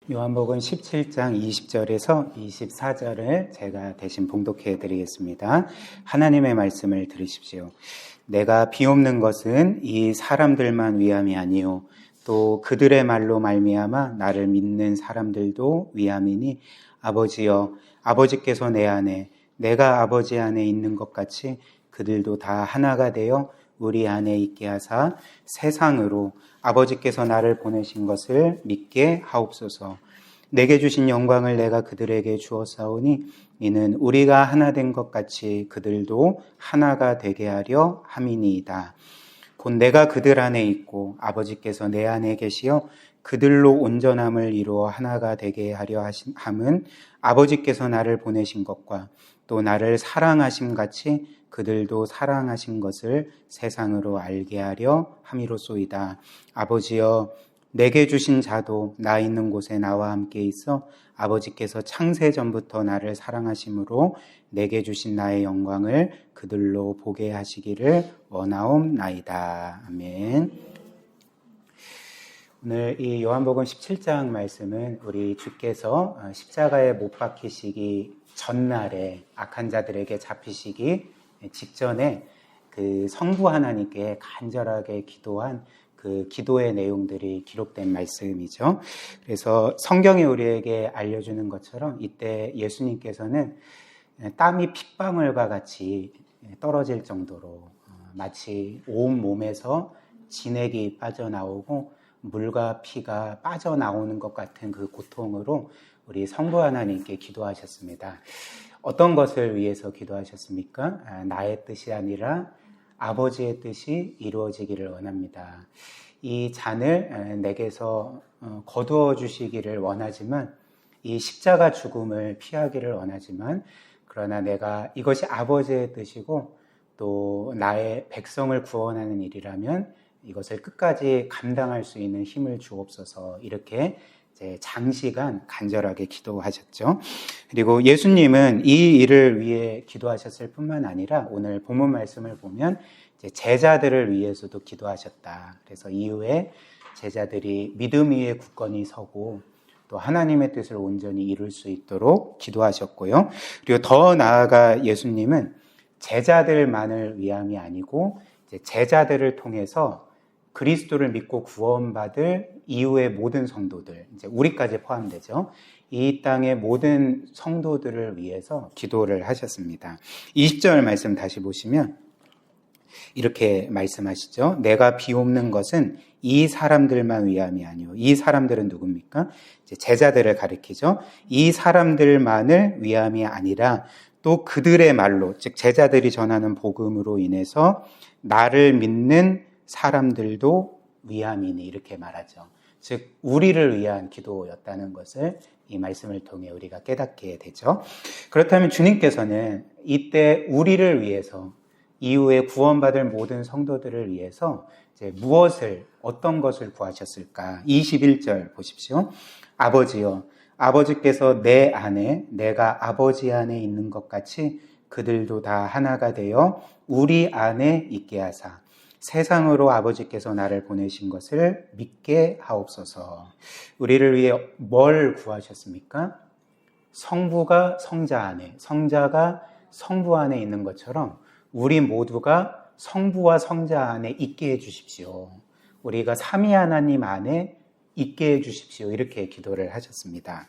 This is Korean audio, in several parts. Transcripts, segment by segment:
요한복음 17장 20절에서 24절을 제가 대신 봉독해 드리겠습니다. 하나님의 말씀을 들으십시오. 내가 비옵는 것은 이 사람들만 위함이 아니요 또 그들의 말로 말미암아 나를 믿는 사람들도 위함이니 아버지여 아버지께서 내 안에 내가 아버지 안에 있는 것 같이 그들도 다 하나가 되어 우리 안에 있게 하사 세상으로 아버지께서 나를 보내신 것을 믿게 하옵소서. 내게 주신 영광을 내가 그들에게 주었사오니 이는 우리가 하나 된 것 같이 그들도 하나가 되게 하려 함이니이다. 곧 내가 그들 안에 있고 아버지께서 내 안에 계시어 그들로 온전함을 이루어 하나가 되게 하려 함은 아버지께서 나를 보내신 것과 또 나를 사랑하심 같이 그들도 사랑하신 것을 세상으로 알게 하려 함이로소이다. 아버지여 내게 주신 자도 나 있는 곳에 나와 함께 있어 아버지께서 창세 전부터 나를 사랑하심으로 내게 주신 나의 영광을 그들로 보게 하시기를 원하옵나이다. 아멘. 오늘 이 요한복음 17장 말씀은 우리 주께서 십자가에 못 박히시기 전날에 악한 자들에게 잡히시기 직전에 그 성부 하나님께 간절하게 기도한 그 기도의 내용들이 기록된 말씀이죠. 그래서 성경이 우리에게 알려주는 것처럼 이때 예수님께서는 땀이 핏방울과 같이 떨어질 정도로 마치 온 몸에서 진액이 빠져나오고 물과 피가 빠져나오는 것 같은 그 고통으로 우리 성부 하나님께 기도하셨습니다. 어떤 것을 위해서 기도하셨습니까? 나의 뜻이 아니라 아버지의 뜻이 이루어지기를 원합니다. 이 잔을 내게서 거두어 주시기를 원하지만 이 십자가 죽음을 피하기를 원하지만 그러나 내가 이것이 아버지의 뜻이고 또 나의 백성을 구원하는 일이라면 이것을 끝까지 감당할 수 있는 힘을 주옵소서 이렇게 장시간 간절하게 기도하셨죠. 그리고 예수님은 이 일을 위해 기도하셨을 뿐만 아니라 오늘 본문 말씀을 보면 제자들을 위해서도 기도하셨다. 그래서 이후에 제자들이 믿음 위에 굳건히 서고 또 하나님의 뜻을 온전히 이룰 수 있도록 기도하셨고요. 그리고 더 나아가 예수님은 제자들만을 위함이 아니고 제자들을 통해서 그리스도를 믿고 구원받을 이후의 모든 성도들, 이제 우리까지 포함되죠. 이 땅의 모든 성도들을 위해서 기도를 하셨습니다. 20절 말씀 다시 보시면 이렇게 말씀하시죠. 내가 비옵는 것은 이 사람들만 위함이 아니오. 이 사람들은 누굽니까? 이제 제자들을 가리키죠. 이 사람들만을 위함이 아니라 또 그들의 말로, 즉 제자들이 전하는 복음으로 인해서 나를 믿는 사람들도 위함이니 이렇게 말하죠. 즉 우리를 위한 기도였다는 것을 이 말씀을 통해 우리가 깨닫게 되죠. 그렇다면 주님께서는 이때 우리를 위해서 이후에 구원받을 모든 성도들을 위해서 이제 어떤 것을 구하셨을까? 21절 보십시오. 아버지여 아버지께서 내 안에 내가 아버지 안에 있는 것 같이 그들도 다 하나가 되어 우리 안에 있게 하사 세상으로 아버지께서 나를 보내신 것을 믿게 하옵소서. 우리를 위해 뭘 구하셨습니까? 성부가 성자 안에, 성자가 성부 안에 있는 것처럼 우리 모두가 성부와 성자 안에 있게 해주십시오. 우리가 삼위 하나님 안에 있게 해주십시오. 이렇게 기도를 하셨습니다.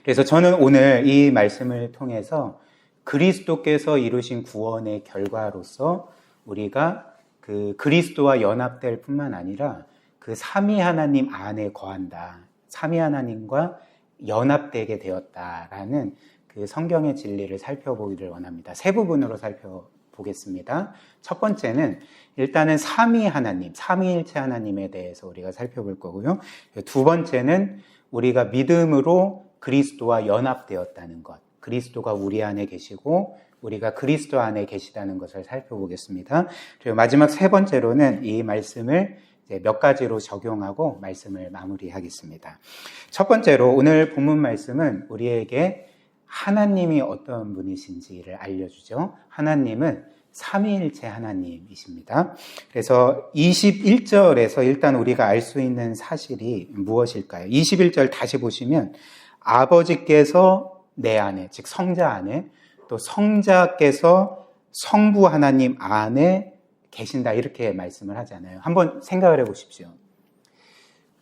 그래서 저는 오늘 이 말씀을 통해서 그리스도께서 이루신 구원의 결과로서 우리가 그 그리스도와 연합될 뿐만 아니라 그 삼위 하나님 안에 거한다. 삼위 하나님과 연합되게 되었다라는 그 성경의 진리를 살펴보기를 원합니다. 세 부분으로 살펴보겠습니다. 첫 번째는 일단은 삼위 하나님, 삼위일체 하나님에 대해서 우리가 살펴볼 거고요. 두 번째는 우리가 믿음으로 그리스도와 연합되었다는 것. 그리스도가 우리 안에 계시고 우리가 그리스도 안에 계시다는 것을 살펴보겠습니다. 그리고 마지막 세 번째로는 이 말씀을 이제 몇 가지로 적용하고 말씀을 마무리하겠습니다. 첫 번째로 오늘 본문 말씀은 우리에게 하나님이 어떤 분이신지를 알려주죠. 하나님은 삼위일체 하나님이십니다. 그래서 21절에서 일단 우리가 알 수 있는 사실이 무엇일까요? 21절 다시 보시면 아버지께서 내 안에, 즉 성자 안에, 또 성자께서 성부 하나님 안에 계신다 이렇게 말씀을 하잖아요. 한번 생각을 해보십시오.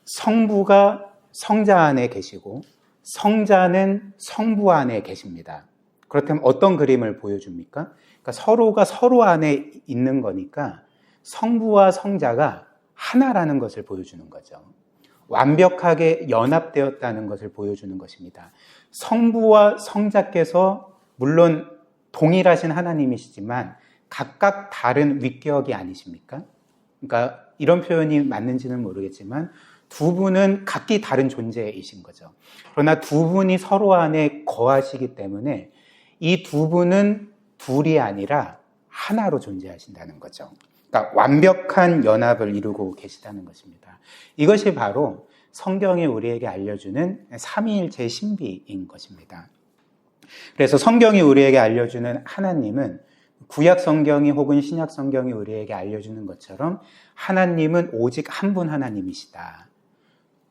성부가 성자 안에 계시고 성자는 성부 안에 계십니다. 그렇다면 어떤 그림을 보여줍니까? 그러니까 서로가 서로 안에 있는 거니까 성부와 성자가 하나라는 것을 보여주는 거죠. 완벽하게 연합되었다는 것을 보여주는 것입니다. 성부와 성자께서 물론 동일하신 하나님이시지만 각각 다른 위격이 아니십니까? 그러니까 이런 표현이 맞는지는 모르겠지만 두 분은 각기 다른 존재이신 거죠. 그러나 두 분이 서로 안에 거하시기 때문에 이 두 분은 둘이 아니라 하나로 존재하신다는 거죠. 그러니까 완벽한 연합을 이루고 계시다는 것입니다. 이것이 바로 성경이 우리에게 알려주는 삼위일체의 신비인 것입니다. 그래서 성경이 우리에게 알려주는 하나님은 구약 성경이 혹은 신약 성경이 우리에게 알려주는 것처럼 하나님은 오직 한 분 하나님이시다.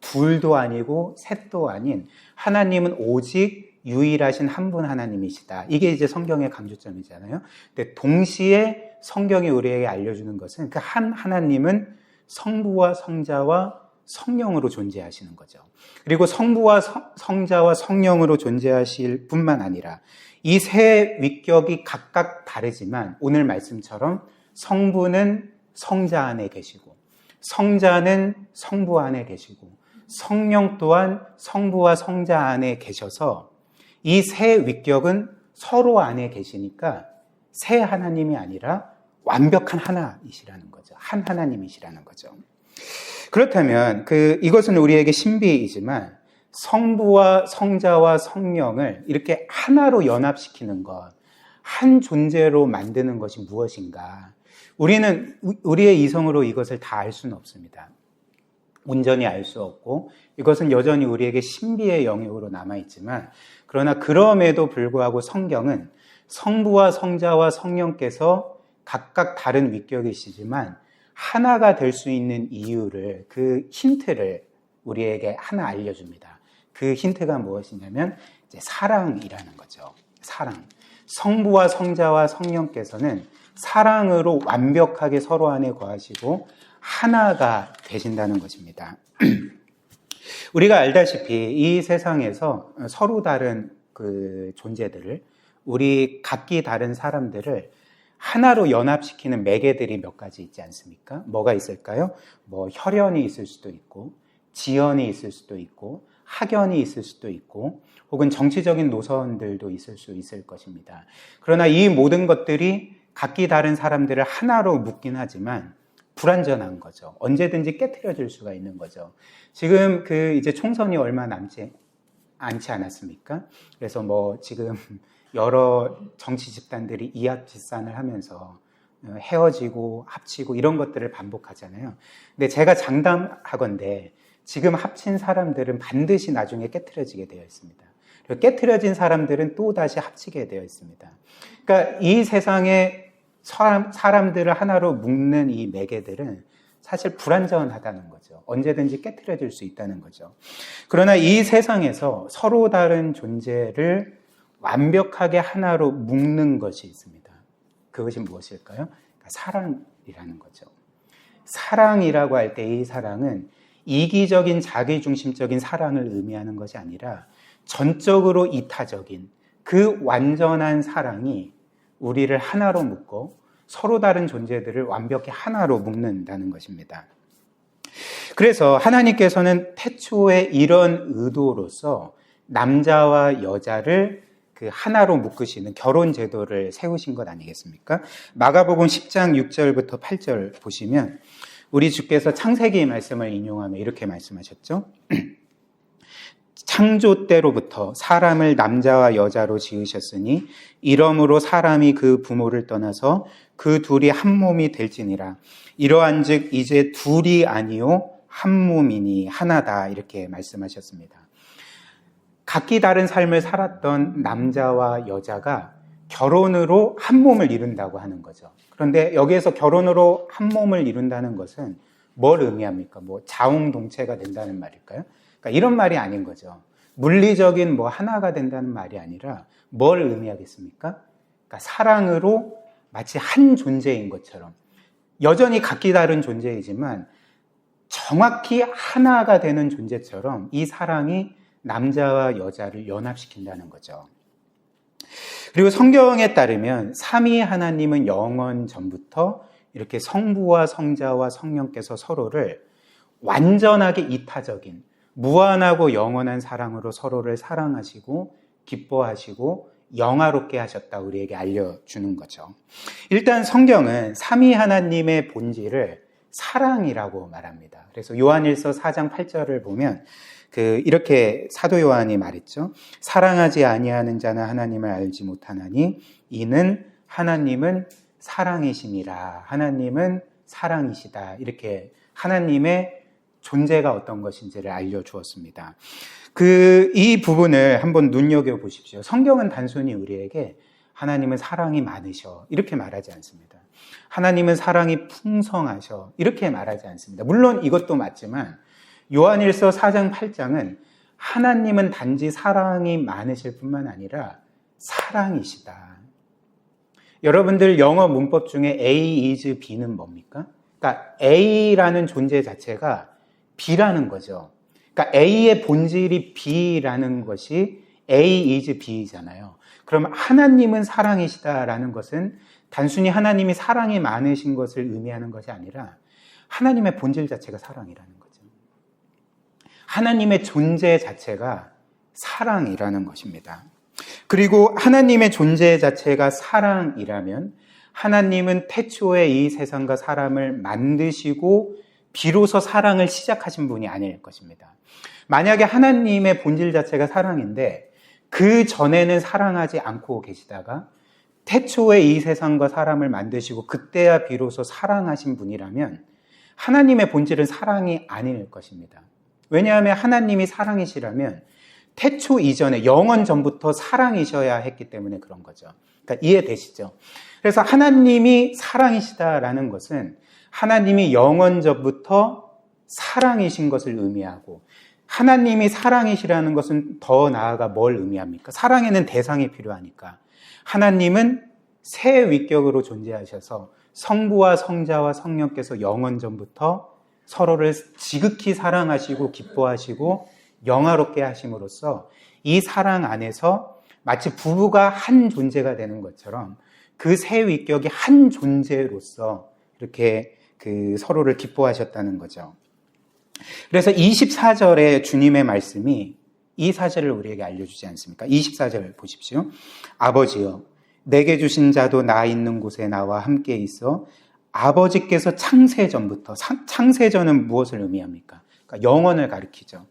둘도 아니고 셋도 아닌 하나님은 오직 유일하신 한 분 하나님이시다. 이게 이제 성경의 강조점이잖아요. 근데 동시에 성경이 우리에게 알려주는 것은 그 한 하나님은 성부와 성자와 성령으로 존재하시는 거죠. 그리고 성부와 성자와 성령으로 존재하실 뿐만 아니라 이 세 위격이 각각 다르지만 오늘 말씀처럼 성부는 성자 안에 계시고 성자는 성부 안에 계시고 성령 또한 성부와 성자 안에 계셔서 이 세 위격은 서로 안에 계시니까 세 하나님이 아니라 완벽한 하나이시라는 거죠. 한 하나님이시라는 거죠. 그렇다면 이것은 우리에게 신비이지만 성부와 성자와 성령을 이렇게 하나로 연합시키는 것, 한 존재로 만드는 것이 무엇인가? 우리는 우리의 이성으로 이것을 다 알 수는 없습니다. 온전히 알 수 없고 이것은 여전히 우리에게 신비의 영역으로 남아있지만 그러나 그럼에도 불구하고 성경은 성부와 성자와 성령께서 각각 다른 위격이시지만 하나가 될 수 있는 이유를, 그 힌트를 우리에게 하나 알려줍니다. 그 힌트가 무엇이냐면 이제 사랑이라는 거죠. 사랑. 성부와 성자와 성령께서는 사랑으로 완벽하게 서로 안에 거하시고 하나가 되신다는 것입니다. 우리가 알다시피 이 세상에서 서로 다른 그 존재들을, 우리 각기 다른 사람들을 하나로 연합시키는 매개들이 몇 가지 있지 않습니까? 뭐가 있을까요? 혈연이 있을 수도 있고, 지연이 있을 수도 있고, 학연이 있을 수도 있고, 혹은 정치적인 노선들도 있을 수 있을 것입니다. 그러나 이 모든 것들이 각기 다른 사람들을 하나로 묶긴 하지만 불완전한 거죠. 언제든지 깨트려질 수가 있는 거죠. 지금 이제 총선이 얼마 남지 않지 않았습니까? 그래서 지금 여러 정치 집단들이 이합집산을 하면서 헤어지고 합치고 이런 것들을 반복하잖아요. 근데 제가 장담하건대 지금 합친 사람들은 반드시 나중에 깨트려지게 되어 있습니다. 그리고 깨트려진 사람들은 또 다시 합치게 되어 있습니다. 그러니까 이 세상에 사람들을 하나로 묶는 이 매개들은 사실 불완전하다는 거죠. 언제든지 깨트려질 수 있다는 거죠. 그러나 이 세상에서 서로 다른 존재를 완벽하게 하나로 묶는 것이 있습니다. 그것이 무엇일까요? 그러니까 사랑이라는 거죠. 사랑이라고 할 때 이 사랑은 이기적인 자기중심적인 사랑을 의미하는 것이 아니라 전적으로 이타적인 그 완전한 사랑이 우리를 하나로 묶고 서로 다른 존재들을 완벽히 하나로 묶는다는 것입니다. 그래서 하나님께서는 태초에 이런 의도로서 남자와 여자를 하나로 묶으시는 결혼 제도를 세우신 것 아니겠습니까? 마가복음 10장 6절부터 8절 보시면 우리 주께서 창세기 말씀을 인용하며 이렇게 말씀하셨죠. 창조 때로부터 사람을 남자와 여자로 지으셨으니 이러므로 사람이 그 부모를 떠나서 그 둘이 한 몸이 될지니라. 이러한즉 이제 둘이 아니요 한 몸이니 하나다, 이렇게 말씀하셨습니다. 각기 다른 삶을 살았던 남자와 여자가 결혼으로 한 몸을 이룬다고 하는 거죠. 그런데 여기에서 결혼으로 한 몸을 이룬다는 것은 뭘 의미합니까? 뭐 자웅동체가 된다는 말일까요? 그러니까 이런 말이 아닌 거죠. 물리적인 뭐 하나가 된다는 말이 아니라 뭘 의미하겠습니까? 그러니까 사랑으로 마치 한 존재인 것처럼 여전히 각기 다른 존재이지만 정확히 하나가 되는 존재처럼 이 사랑이 남자와 여자를 연합시킨다는 거죠. 그리고 성경에 따르면 삼위 하나님은 영원 전부터 이렇게 성부와 성자와 성령께서 서로를 완전하게 이타적인 무한하고 영원한 사랑으로 서로를 사랑하시고 기뻐하시고 영화롭게 하셨다 우리에게 알려주는 거죠. 일단 성경은 삼위 하나님의 본질을 사랑이라고 말합니다. 그래서 요한일서 4장 8절을 보면 이렇게 사도 요한이 말했죠. 사랑하지 아니하는 자는 하나님을 알지 못하나니 이는 하나님은 사랑이심이라. 하나님은 사랑이시다. 이렇게 하나님의 존재가 어떤 것인지를 알려주었습니다. 이 부분을 한번 눈여겨보십시오. 성경은 단순히 우리에게 하나님은 사랑이 많으셔 이렇게 말하지 않습니다. 하나님은 사랑이 풍성하셔 이렇게 말하지 않습니다. 물론 이것도 맞지만 요한일서 4장 8장은 하나님은 단지 사랑이 많으실 뿐만 아니라 사랑이시다. 여러분들 영어 문법 중에 A is B는 뭡니까? 그러니까 A라는 존재 자체가 B라는 거죠. 그러니까 A의 본질이 B라는 것이 A is B잖아요. 그럼 하나님은 사랑이시다라는 것은 단순히 하나님이 사랑이 많으신 것을 의미하는 것이 아니라 하나님의 본질 자체가 사랑이라는 거죠. 하나님의 존재 자체가 사랑이라는 것입니다. 그리고 하나님의 존재 자체가 사랑이라면 하나님은 태초에 이 세상과 사람을 만드시고 비로소 사랑을 시작하신 분이 아닐 것입니다. 만약에 하나님의 본질 자체가 사랑인데 그 전에는 사랑하지 않고 계시다가 태초에 이 세상과 사람을 만드시고 그때야 비로소 사랑하신 분이라면 하나님의 본질은 사랑이 아닐 것입니다. 왜냐하면 하나님이 사랑이시라면 태초 이전에 영원 전부터 사랑이셔야 했기 때문에 그런 거죠. 그러니까 이해되시죠? 그래서 하나님이 사랑이시다라는 것은 하나님이 영원 전부터 사랑이신 것을 의미하고 하나님이 사랑이시라는 것은 더 나아가 뭘 의미합니까? 사랑에는 대상이 필요하니까 하나님은 새 위격으로 존재하셔서 성부와 성자와 성령께서 영원 전부터 서로를 지극히 사랑하시고 기뻐하시고 영화롭게 하심으로써 이 사랑 안에서 마치 부부가 한 존재가 되는 것처럼 그 새 위격이 한 존재로서 이렇게 서로를 기뻐하셨다는 거죠. 그래서 24절에 주님의 말씀이 이 사실을 우리에게 알려주지 않습니까? 24절 보십시오. 아버지여 내게 주신 자도 나 있는 곳에 나와 함께 있어 아버지께서 창세전부터, 창세전은 무엇을 의미합니까? 그러니까 영원을 가리키죠.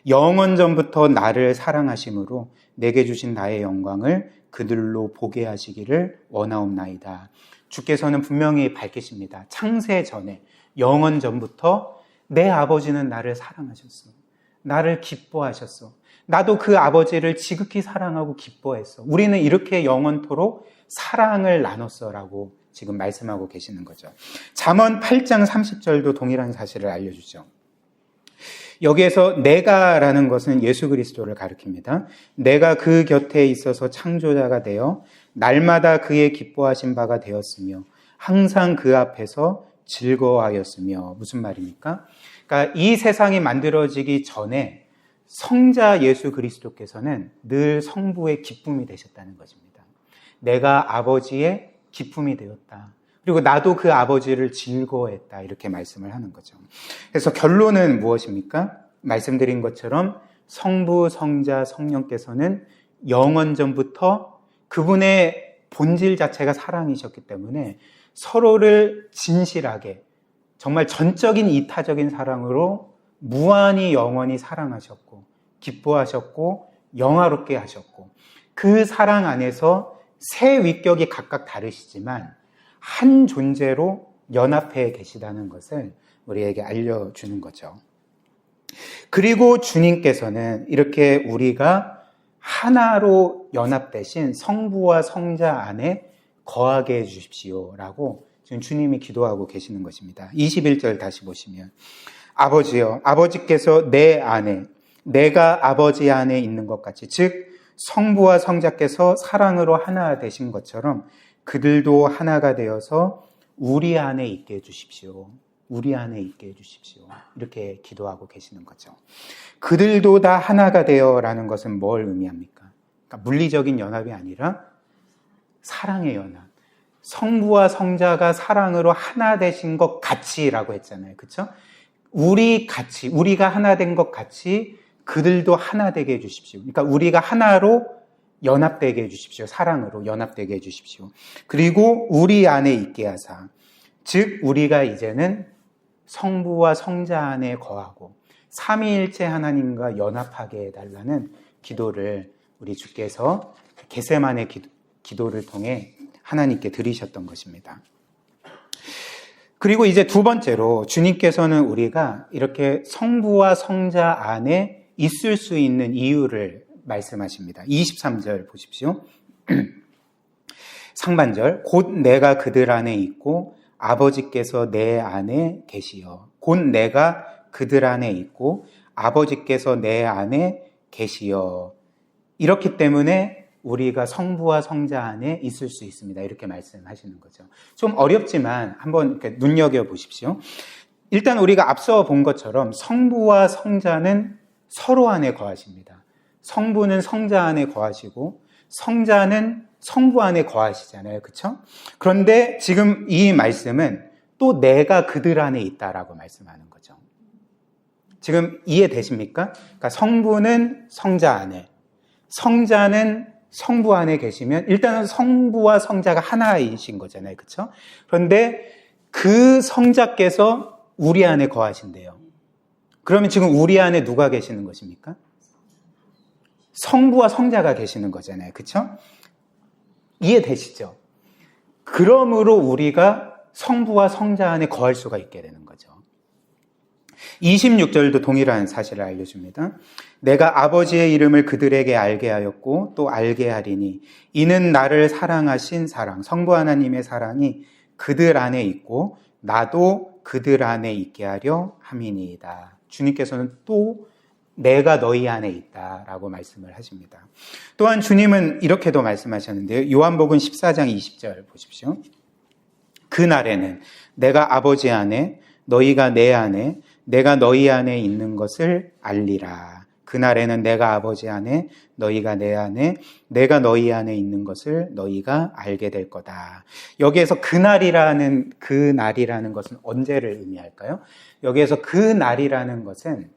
영원 전부터 나를 사랑하심으로 내게 주신 나의 영광을 그들로 보게 하시기를 원하옵나이다. 주께서는 분명히 밝히십니다. 창세전에 영원 전부터 내 아버지는 나를 사랑하셨어. 나를 기뻐하셨어. 나도 그 아버지를 지극히 사랑하고 기뻐했어. 우리는 이렇게 영원토록 사랑을 나눴어라고 지금 말씀하고 계시는 거죠. 잠언 8장 30절도 동일한 사실을 알려주죠. 여기에서 내가라는 것은 예수 그리스도를 가리킵니다. 내가 그 곁에 있어서 창조자가 되어 날마다 그의 기뻐하신 바가 되었으며 항상 그 앞에서 즐거워하였으며 무슨 말입니까? 그러니까 이 세상이 만들어지기 전에 성자 예수 그리스도께서는 늘 성부의 기쁨이 되셨다는 것입니다. 내가 아버지의 기쁨이 되었다. 그리고 나도 그 아버지를 즐거워했다. 이렇게 말씀을 하는 거죠. 그래서 결론은 무엇입니까? 말씀드린 것처럼 성부, 성자, 성령께서는 영원 전부터 그분의 본질 자체가 사랑이셨기 때문에 서로를 진실하게 정말 전적인 이타적인 사랑으로 무한히 영원히 사랑하셨고 기뻐하셨고 영화롭게 하셨고 그 사랑 안에서 새 위격이 각각 다르시지만 한 존재로 연합해 계시다는 것을 우리에게 알려주는 거죠. 그리고 주님께서는 이렇게 우리가 하나로 연합되신 성부와 성자 안에 거하게 해주십시오라고 지금 주님이 기도하고 계시는 것입니다. 21절 다시 보시면 아버지여, 아버지께서 내 안에, 내가 아버지 안에 있는 것 같이, 즉 성부와 성자께서 사랑으로 하나 되신 것처럼 그들도 하나가 되어서 우리 안에 있게 해주십시오. 우리 안에 있게 해주십시오. 이렇게 기도하고 계시는 거죠. 그들도 다 하나가 되어라는 것은 뭘 의미합니까? 그러니까 물리적인 연합이 아니라 사랑의 연합. 성부와 성자가 사랑으로 하나 되신 것 같이라고 했잖아요. 그렇죠? 우리 같이, 우리가 하나 된 것 같이 그들도 하나 되게 해주십시오. 그러니까 우리가 하나로 연합되게 해주십시오. 사랑으로 연합되게 해주십시오. 그리고 우리 안에 있게 하사, 즉 우리가 이제는 성부와 성자 안에 거하고 삼위일체 하나님과 연합하게 해달라는 기도를 우리 주께서 겟세마네 기도를 통해 하나님께 드리셨던 것입니다. 그리고 이제 두 번째로 주님께서는 우리가 이렇게 성부와 성자 안에 있을 수 있는 이유를 말씀하십니다. 23절 보십시오. 상반절, 곧 내가 그들 안에 있고 아버지께서 내 안에 계시어. 곧 내가 그들 안에 있고 아버지께서 내 안에 계시어. 이렇기 때문에 우리가 성부와 성자 안에 있을 수 있습니다. 이렇게 말씀하시는 거죠. 좀 어렵지만 한번 이렇게 눈여겨보십시오. 일단 우리가 앞서 본 것처럼 성부와 성자는 서로 안에 거하십니다. 성부는 성자 안에 거하시고 성자는 성부 안에 거하시잖아요. 그렇죠? 그런데 지금 이 말씀은 또 내가 그들 안에 있다라고 말씀하는 거죠. 지금 이해되십니까? 그러니까 성부는 성자 안에, 성자는 성부 안에 계시면 일단은 성부와 성자가 하나이신 거잖아요. 그렇죠? 그런데 그 성자께서 우리 안에 거하신대요. 그러면 지금 우리 안에 누가 계시는 것입니까? 성부와 성자가 계시는 거잖아요. 그렇죠? 이해되시죠? 그러므로 우리가 성부와 성자 안에 거할 수가 있게 되는 거죠. 26절도 동일한 사실을 알려줍니다. 내가 아버지의 이름을 그들에게 알게 하였고 또 알게 하리니 이는 나를 사랑하신 사랑, 성부 하나님의 사랑이 그들 안에 있고 나도 그들 안에 있게 하려 함이니이다. 주님께서는 또 내가 너희 안에 있다라고 말씀을 하십니다. 또한 주님은 이렇게도 말씀하셨는데요. 요한복음 14장 20절 보십시오. 그날에는 내가 아버지 안에 너희가 내 안에 내가 너희 안에 있는 것을 알리라. 그날에는 내가 아버지 안에 너희가 내 안에 내가 너희 안에 있는 것을 너희가 알게 될 거다. 여기에서 그날이라는 것은 언제를 의미할까요? 여기에서 그날이라는 것은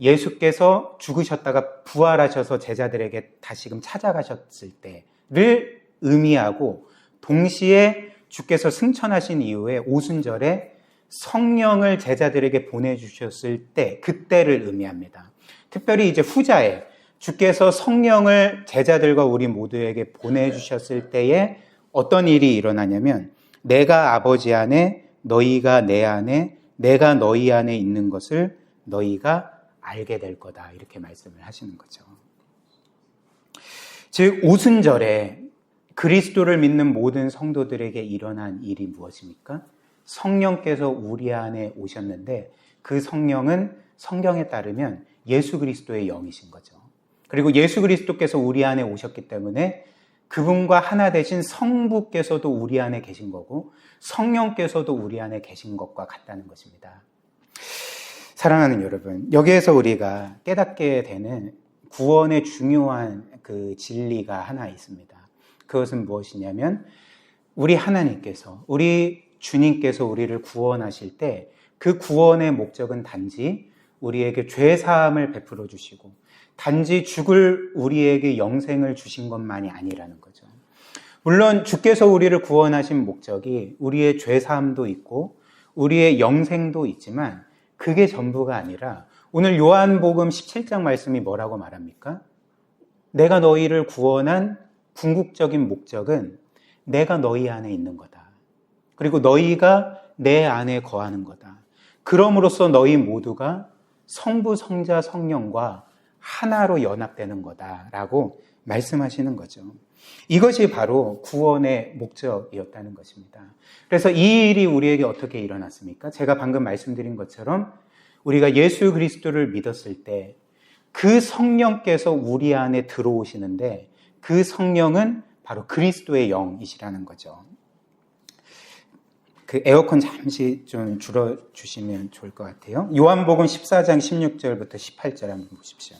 예수께서 죽으셨다가 부활하셔서 제자들에게 다시금 찾아가셨을 때를 의미하고 동시에 주께서 승천하신 이후에 오순절에 성령을 제자들에게 보내주셨을 때 그때를 의미합니다. 특별히 이제 후자에 주께서 성령을 제자들과 우리 모두에게 보내주셨을 때에 어떤 일이 일어나냐면 내가 아버지 안에 너희가 내 안에 내가 너희 안에 있는 것을 너희가 알게 될 거다. 이렇게 말씀을 하시는 거죠. 즉 오순절에 그리스도를 믿는 모든 성도들에게 일어난 일이 무엇입니까? 성령께서 우리 안에 오셨는데 그 성령은 성경에 따르면 예수 그리스도의 영이신 거죠. 그리고 예수 그리스도께서 우리 안에 오셨기 때문에 그분과 하나 되신 성부께서도 우리 안에 계신 거고 성령께서도 우리 안에 계신 것과 같다는 것입니다. 사랑하는 여러분, 여기에서 우리가 깨닫게 되는 구원의 중요한 그 진리가 하나 있습니다. 그것은 무엇이냐면 우리 하나님께서, 우리 주님께서 우리를 구원하실 때 그 구원의 목적은 단지 우리에게 죄 사함을 베풀어 주시고 단지 죽을 우리에게 영생을 주신 것만이 아니라는 거죠. 물론 주께서 우리를 구원하신 목적이 우리의 죄 사함도 있고 우리의 영생도 있지만 그게 전부가 아니라 오늘 요한복음 17장 말씀이 뭐라고 말합니까? 내가 너희를 구원한 궁극적인 목적은 내가 너희 안에 있는 거다. 그리고 너희가 내 안에 거하는 거다. 그럼으로써 너희 모두가 성부, 성자, 성령과 하나로 연합되는 거다라고 말씀하시는 거죠. 이것이 바로 구원의 목적이었다는 것입니다. 그래서 이 일이 우리에게 어떻게 일어났습니까? 제가 방금 말씀드린 것처럼 우리가 예수 그리스도를 믿었을 때 그 성령께서 우리 안에 들어오시는데 그 성령은 바로 그리스도의 영이시라는 거죠. 그 에어컨 잠시 좀 줄여주시면 좋을 것 같아요. 요한복음 14장 16절부터 18절 한번 보십시오.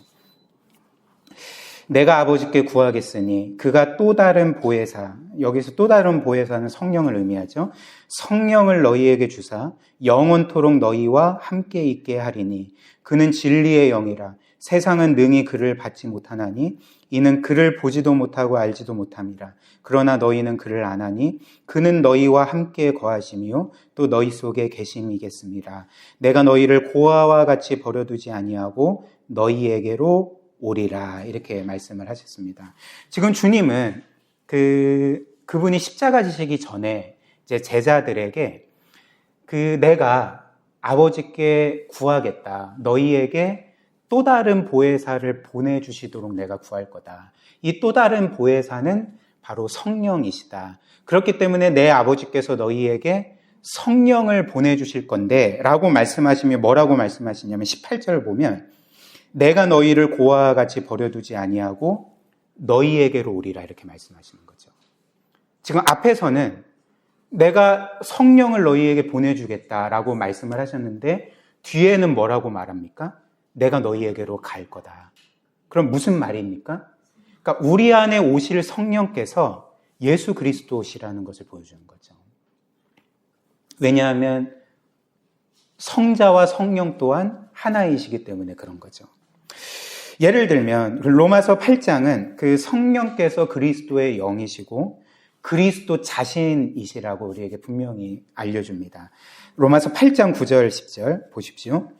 내가 아버지께 구하겠으니 그가 또 다른 보혜사, 여기서 또 다른 보혜사는 성령을 의미하죠. 성령을 너희에게 주사 영원토록 너희와 함께 있게 하리니 그는 진리의 영이라. 세상은 능히 그를 받지 못하나니 이는 그를 보지도 못하고 알지도 못함이라. 그러나 너희는 그를 아나니 그는 너희와 함께 거하시며 또 너희 속에 계심이겠습니다. 내가 너희를 고아와 같이 버려두지 아니하고 너희에게로 오리라. 이렇게 말씀을 하셨습니다. 지금 주님은 그분이 십자가 지시기 전에 이제 제자들에게 내가 아버지께 구하겠다. 너희에게 또 다른 보혜사를 보내주시도록 내가 구할 거다. 이 또 다른 보혜사는 바로 성령이시다. 그렇기 때문에 내 아버지께서 너희에게 성령을 보내주실 건데 라고 말씀하시며 뭐라고 말씀하시냐면 18절을 보면 내가 너희를 고아와 같이 버려두지 아니하고 너희에게로 오리라 이렇게 말씀하시는 거죠. 지금 앞에서는 내가 성령을 너희에게 보내주겠다라고 말씀을 하셨는데 뒤에는 뭐라고 말합니까? 내가 너희에게로 갈 거다. 그럼 무슨 말입니까? 그러니까 우리 안에 오실 성령께서 예수 그리스도시라는 것을 보여주는 거죠. 왜냐하면 성자와 성령 또한 하나이시기 때문에 그런 거죠. 예를 들면 로마서 8장은 그 성령께서 그리스도의 영이시고 그리스도 자신이시라고 우리에게 분명히 알려줍니다. 로마서 8장 9절 10절 보십시오.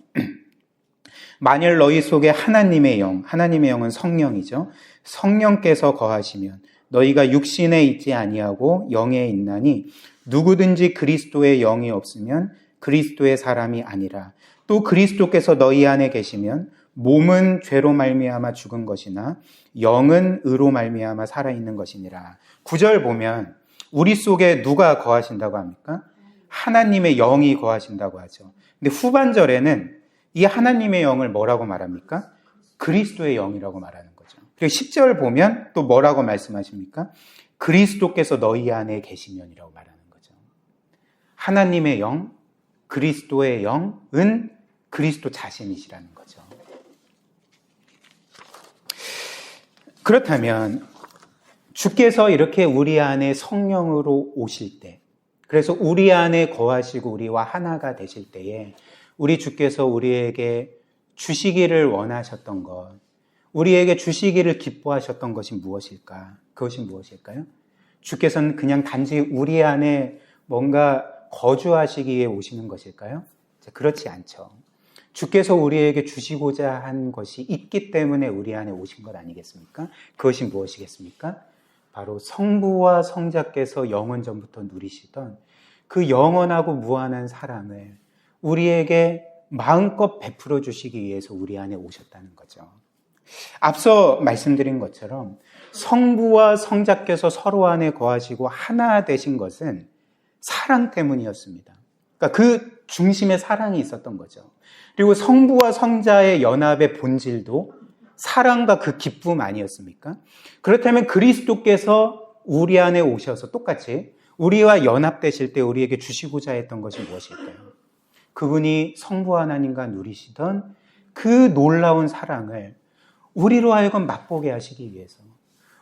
만일 너희 속에 하나님의 영은 성령이죠. 성령께서 거하시면 너희가 육신에 있지 아니하고 영에 있나니 누구든지 그리스도의 영이 없으면 그리스도의 사람이 아니라. 또 그리스도께서 너희 안에 계시면 몸은 죄로 말미암아 죽은 것이나 영은 의로 말미암아 살아있는 것이니라. 9절 보면 우리 속에 누가 거하신다고 합니까? 하나님의 영이 거하신다고 하죠. 근데 후반절에는 이 하나님의 영을 뭐라고 말합니까? 그리스도의 영이라고 말하는 거죠. 그리고 10절 보면 또 뭐라고 말씀하십니까? 그리스도께서 너희 안에 계시면이라고 말하는 거죠. 하나님의 영, 그리스도의 영은 그리스도 자신이시라는 거죠. 그렇다면 주께서 이렇게 우리 안에 성령으로 오실 때, 그래서 우리 안에 거하시고 우리와 하나가 되실 때에 우리 주께서 우리에게 주시기를 원하셨던 것, 우리에게 주시기를 기뻐하셨던 것이 무엇일까? 그것이 무엇일까요? 주께서는 그냥 단지 우리 안에 뭔가 거주하시기 위해 오시는 것일까요? 그렇지 않죠. 주께서 우리에게 주시고자 한 것이 있기 때문에 우리 안에 오신 것 아니겠습니까? 그것이 무엇이겠습니까? 바로 성부와 성자께서 영원 전부터 누리시던 그 영원하고 무한한 사랑을 우리에게 마음껏 베풀어 주시기 위해서 우리 안에 오셨다는 거죠. 앞서 말씀드린 것처럼 성부와 성자께서 서로 안에 거하시고 하나 되신 것은 사랑 때문이었습니다. 그러니까 그 중심에 사랑이 있었던 거죠. 그리고 성부와 성자의 연합의 본질도 사랑과 그 기쁨 아니었습니까? 그렇다면 그리스도께서 우리 안에 오셔서 똑같이 우리와 연합되실 때 우리에게 주시고자 했던 것이 무엇일까요? 그분이 성부 하나님과 누리시던 그 놀라운 사랑을 우리로 하여금 맛보게 하시기 위해서,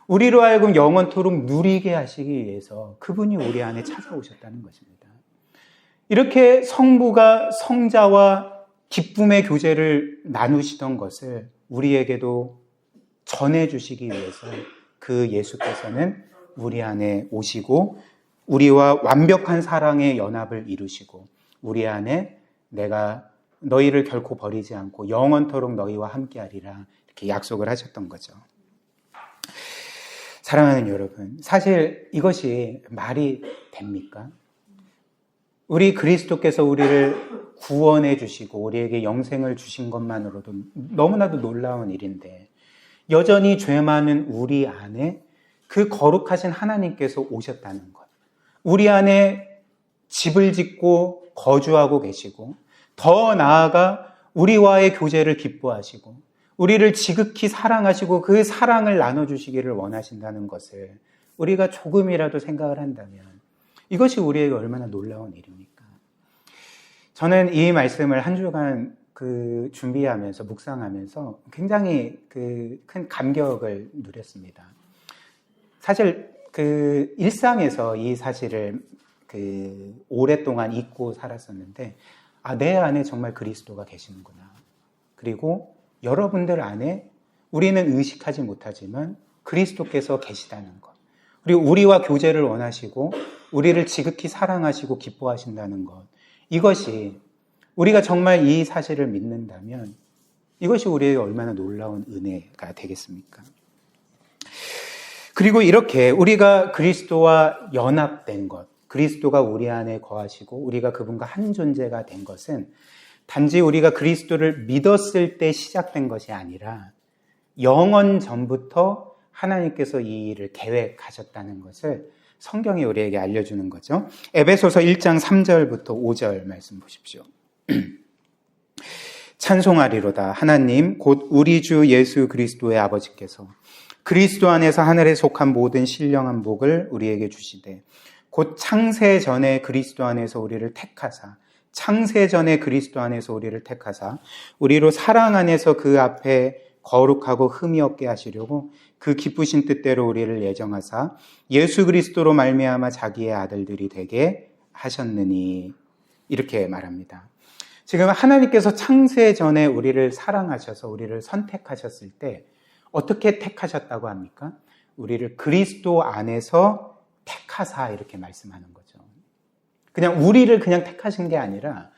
우리로 하여금 영원토록 누리게 하시기 위해서 그분이 우리 안에 찾아오셨다는 것입니다. 이렇게 성부가 성자와 기쁨의 교제를 나누시던 것을 우리에게도 전해주시기 위해서 그 예수께서는 우리 안에 오시고 우리와 완벽한 사랑의 연합을 이루시고 우리 안에 내가 너희를 결코 버리지 않고 영원토록 너희와 함께하리라 이렇게 약속을 하셨던 거죠. 사랑하는 여러분, 사실 이것이 말이 됩니까? 우리 그리스도께서 우리를 구원해 주시고 우리에게 영생을 주신 것만으로도 너무나도 놀라운 일인데 여전히 죄 많은 우리 안에 그 거룩하신 하나님께서 오셨다는 것. 우리 안에 집을 짓고 거주하고 계시고 더 나아가 우리와의 교제를 기뻐하시고 우리를 지극히 사랑하시고 그 사랑을 나눠주시기를 원하신다는 것을 우리가 조금이라도 생각을 한다면 이것이 우리에게 얼마나 놀라운 일입니까? 저는 이 말씀을 한 주간 준비하면서 묵상하면서 굉장히 큰 감격을 누렸습니다. 사실 일상에서 이 사실을 오랫동안 잊고 살았었는데 내 안에 정말 그리스도가 계시는구나. 그리고 여러분들 안에 우리는 의식하지 못하지만 그리스도께서 계시다는 것. 그리고 우리와 교제를 원하시고 우리를 지극히 사랑하시고 기뻐하신다는 것. 이것이 우리가 정말 이 사실을 믿는다면 이것이 우리에게 얼마나 놀라운 은혜가 되겠습니까? 그리고 이렇게 우리가 그리스도와 연합된 것, 그리스도가 우리 안에 거하시고 우리가 그분과 한 존재가 된 것은 단지 우리가 그리스도를 믿었을 때 시작된 것이 아니라 영원 전부터 하나님께서 이 일을 계획하셨다는 것을 성경이 우리에게 알려주는 거죠. 에베소서 1장 3절부터 5절 말씀 보십시오. 찬송하리로다 하나님 곧 우리 주 예수 그리스도의 아버지께서 그리스도 안에서 하늘에 속한 모든 신령한 복을 우리에게 주시되 곧 창세 전에 그리스도 안에서 우리를 택하사 창세 전에 그리스도 안에서 우리를 택하사 우리로 사랑 안에서 그 앞에 거룩하고 흠이 없게 하시려고 그 기쁘신 뜻대로 우리를 예정하사 예수 그리스도로 말미암아 자기의 아들들이 되게 하셨느니 이렇게 말합니다. 지금 하나님께서 창세 전에 우리를 사랑하셔서 우리를 선택하셨을 때 어떻게 택하셨다고 합니까? 우리를 그리스도 안에서 택하사 이렇게 말씀하는 거죠. 그냥 우리를 그냥 택하신 게 아니라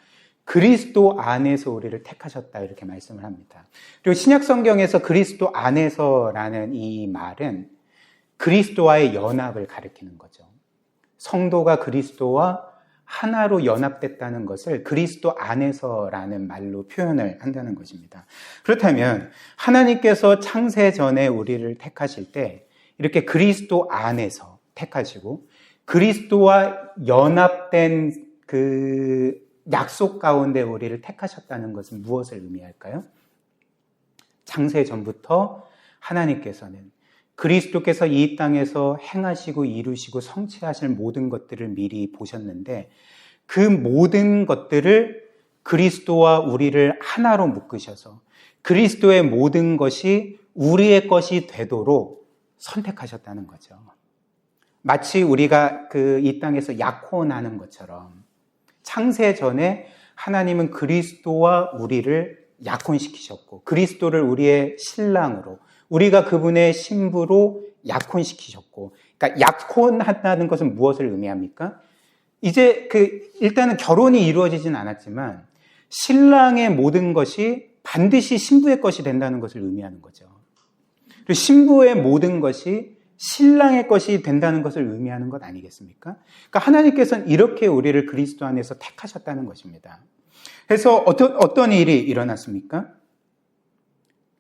그리스도 안에서 우리를 택하셨다 이렇게 말씀을 합니다. 그리고 신약 성경에서 그리스도 안에서라는 이 말은 그리스도와의 연합을 가리키는 거죠. 성도가 그리스도와 하나로 연합됐다는 것을 그리스도 안에서라는 말로 표현을 한다는 것입니다. 그렇다면 하나님께서 창세 전에 우리를 택하실 때 이렇게 그리스도 안에서 택하시고 그리스도와 연합된 그 약속 가운데 우리를 택하셨다는 것은 무엇을 의미할까요? 창세 전부터 하나님께서는 그리스도께서 이 땅에서 행하시고 이루시고 성취하실 모든 것들을 미리 보셨는데 그 모든 것들을 그리스도와 우리를 하나로 묶으셔서 그리스도의 모든 것이 우리의 것이 되도록 선택하셨다는 거죠. 마치 우리가 이 땅에서 약혼하는 것처럼 창세 전에 하나님은 그리스도와 우리를 약혼시키셨고 그리스도를 우리의 신랑으로 우리가 그분의 신부로 약혼시키셨고, 그러니까 약혼한다는 것은 무엇을 의미합니까? 이제 일단은 결혼이 이루어지진 않았지만 신랑의 모든 것이 반드시 신부의 것이 된다는 것을 의미하는 거죠. 그리고 신부의 모든 것이 신랑의 것이 된다는 것을 의미하는 것 아니겠습니까? 그러니까 하나님께서는 이렇게 우리를 그리스도 안에서 택하셨다는 것입니다. 그래서 어떤 일이 일어났습니까?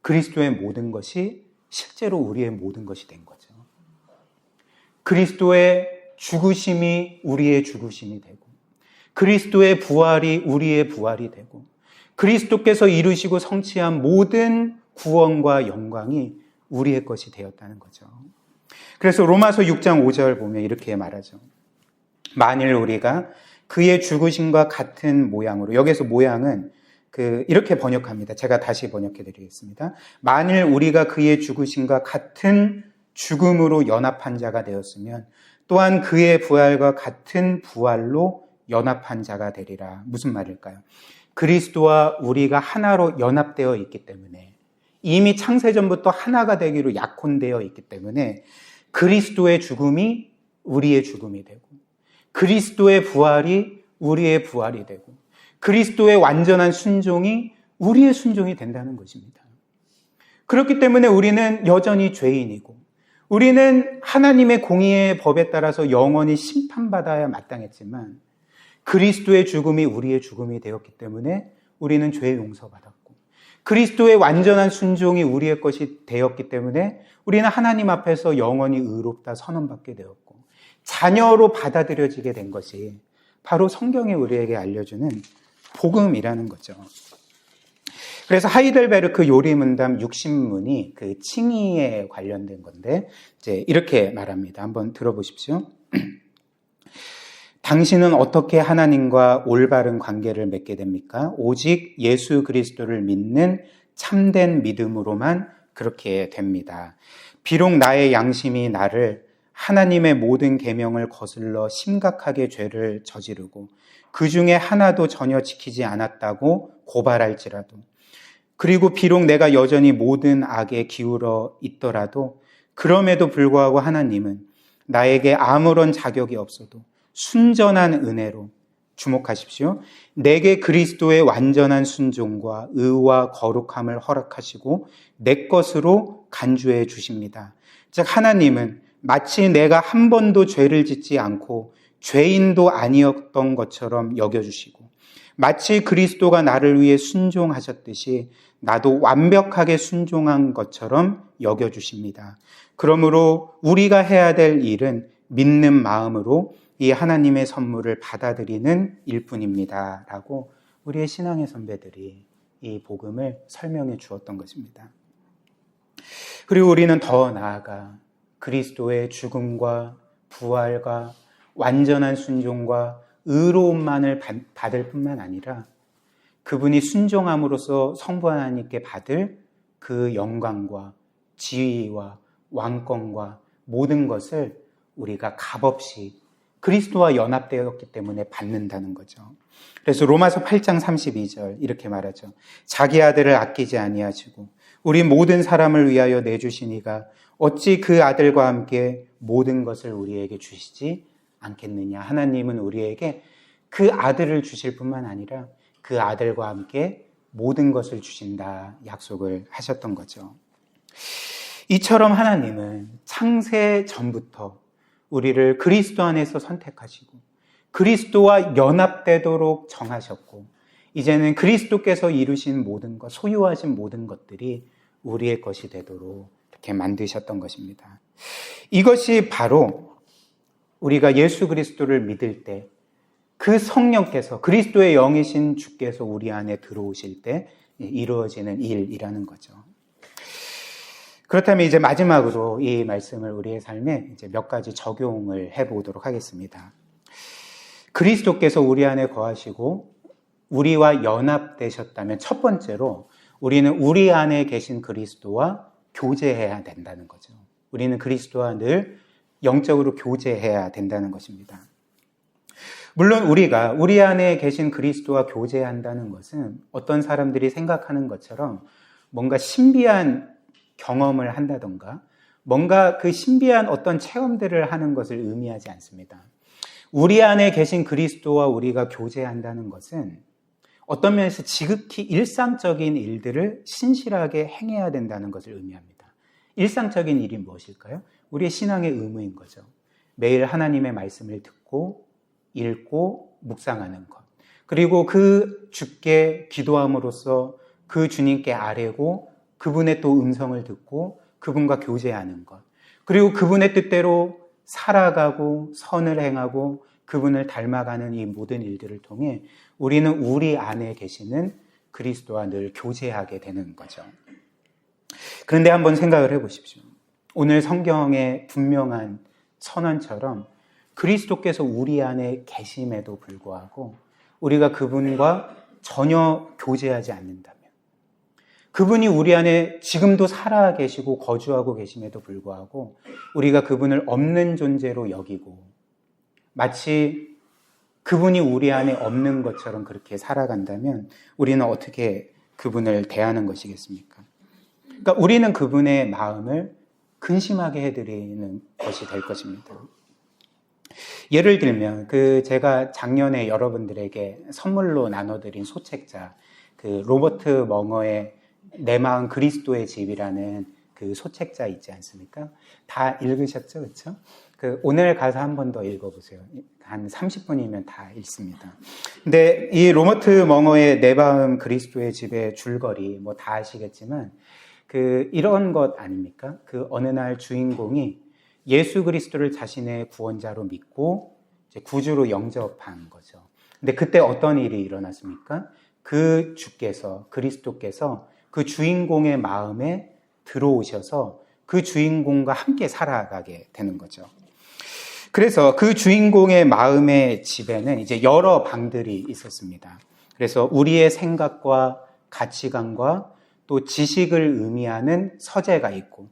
그리스도의 모든 것이 실제로 우리의 모든 것이 된 거죠. 그리스도의 죽으심이 우리의 죽으심이 되고 그리스도의 부활이 우리의 부활이 되고 그리스도께서 이루시고 성취한 모든 구원과 영광이 우리의 것이 되었다는 거죠. 그래서 로마서 6장 5절 보면 이렇게 말하죠. 만일 우리가 그의 죽으심과 같은 모양으로, 여기서 모양은 이렇게 번역합니다. 제가 다시 번역해 드리겠습니다. 만일 우리가 그의 죽으심과 같은 죽음으로 연합한 자가 되었으면 또한 그의 부활과 같은 부활로 연합한 자가 되리라. 무슨 말일까요? 그리스도와 우리가 하나로 연합되어 있기 때문에 이미 창세전부터 하나가 되기로 약혼되어 있기 때문에 그리스도의 죽음이 우리의 죽음이 되고 그리스도의 부활이 우리의 부활이 되고 그리스도의 완전한 순종이 우리의 순종이 된다는 것입니다. 그렇기 때문에 우리는 여전히 죄인이고 우리는 하나님의 공의의 법에 따라서 영원히 심판받아야 마땅했지만 그리스도의 죽음이 우리의 죽음이 되었기 때문에 우리는 죄 용서받았고, 그리스도의 완전한 순종이 우리의 것이 되었기 때문에 우리는 하나님 앞에서 영원히 의롭다 선언받게 되었고, 자녀로 받아들여지게 된 것이 바로 성경이 우리에게 알려주는 복음이라는 거죠. 그래서 하이델베르크 요리문답 60문이 그 칭의에 관련된 건데, 이제 이렇게 말합니다. 한번 들어보십시오. 당신은 어떻게 하나님과 올바른 관계를 맺게 됩니까? 오직 예수 그리스도를 믿는 참된 믿음으로만 그렇게 됩니다. 비록 나의 양심이 나를 하나님의 모든 계명을 거슬러 심각하게 죄를 저지르고 그 중에 하나도 전혀 지키지 않았다고 고발할지라도, 그리고 비록 내가 여전히 모든 악에 기울어 있더라도, 그럼에도 불구하고 하나님은 나에게 아무런 자격이 없어도 순전한 은혜로, 주목하십시오, 내게 그리스도의 완전한 순종과 의와 거룩함을 허락하시고 내 것으로 간주해 주십니다. 즉 하나님은 마치 내가 한 번도 죄를 짓지 않고 죄인도 아니었던 것처럼 여겨주시고, 마치 그리스도가 나를 위해 순종하셨듯이 나도 완벽하게 순종한 것처럼 여겨주십니다. 그러므로 우리가 해야 될 일은 믿는 마음으로 이 하나님의 선물을 받아들이는 일뿐입니다. 라고 우리의 신앙의 선배들이 이 복음을 설명해 주었던 것입니다. 그리고 우리는 더 나아가 그리스도의 죽음과 부활과 완전한 순종과 의로움만을 받을 뿐만 아니라 그분이 순종함으로써 성부 하나님께 받을 그 영광과 지위와 왕권과 모든 것을 우리가 값없이 그리스도와 연합되었기 때문에 받는다는 거죠. 그래서 로마서 8장 32절 이렇게 말하죠. 자기 아들을 아끼지 아니하시고 우리 모든 사람을 위하여 내주시니가 어찌 그 아들과 함께 모든 것을 우리에게 주시지 않겠느냐. 하나님은 우리에게 그 아들을 주실 뿐만 아니라 그 아들과 함께 모든 것을 주신다 약속을 하셨던 거죠. 이처럼 하나님은 창세 전부터 우리를 그리스도 안에서 선택하시고 그리스도와 연합되도록 정하셨고, 이제는 그리스도께서 이루신 모든 것, 소유하신 모든 것들이 우리의 것이 되도록 이렇게 만드셨던 것입니다. 이것이 바로 우리가 예수 그리스도를 믿을 때 그 성령께서, 그리스도의 영이신 주께서 우리 안에 들어오실 때 이루어지는 일이라는 거죠. 그렇다면 이제 마지막으로 이 말씀을 우리의 삶에 이제 몇 가지 적용을 해보도록 하겠습니다. 그리스도께서 우리 안에 거하시고 우리와 연합되셨다면 첫 번째로 우리는 우리 안에 계신 그리스도와 교제해야 된다는 거죠. 우리는 그리스도와 늘 영적으로 교제해야 된다는 것입니다. 물론 우리가 우리 안에 계신 그리스도와 교제한다는 것은 어떤 사람들이 생각하는 것처럼 뭔가 신비한 경험을 한다던가 뭔가 그 신비한 어떤 체험들을 하는 것을 의미하지 않습니다. 우리 안에 계신 그리스도와 우리가 교제한다는 것은 어떤 면에서 지극히 일상적인 일들을 신실하게 행해야 된다는 것을 의미합니다. 일상적인 일이 무엇일까요? 우리의 신앙의 의무인 거죠. 매일 하나님의 말씀을 듣고 읽고 묵상하는 것, 그리고 그 주께 기도함으로써 그 주님께 아뢰고 그분의 또 음성을 듣고 그분과 교제하는 것, 그리고 그분의 뜻대로 살아가고 선을 행하고 그분을 닮아가는 이 모든 일들을 통해 우리는 우리 안에 계시는 그리스도와 늘 교제하게 되는 거죠. 그런데 한번 생각을 해보십시오. 오늘 성경의 분명한 선언처럼 그리스도께서 우리 안에 계심에도 불구하고 우리가 그분과 전혀 교제하지 않는다면, 그분이 우리 안에 지금도 살아 계시고 거주하고 계심에도 불구하고 우리가 그분을 없는 존재로 여기고 마치 그분이 우리 안에 없는 것처럼 그렇게 살아간다면 우리는 어떻게 그분을 대하는 것이겠습니까? 그러니까 우리는 그분의 마음을 근심하게 해드리는 것이 될 것입니다. 예를 들면 제가 작년에 여러분들에게 선물로 나눠드린 소책자 로버트 멍어의 내 마음 그리스도의 집이라는 그 소책자 있지 않습니까? 다 읽으셨죠? 그렇죠? 오늘 가서 한 번 더 읽어보세요. 한 30분이면 다 읽습니다. 근데 이 로버트 멍어의 내 마음 그리스도의 집의 줄거리 뭐 다 아시겠지만 이런 것 아닙니까? 어느 날 주인공이 예수 그리스도를 자신의 구원자로 믿고 이제 구주로 영접한 거죠. 근데 그때 어떤 일이 일어났습니까? 그리스도께서 그 주인공의 마음에 들어오셔서 그 주인공과 함께 살아가게 되는 거죠. 그래서 그 주인공의 마음의 집에는 이제 여러 방들이 있었습니다. 그래서 우리의 생각과 가치관과 또 지식을 의미하는 서재가 있고,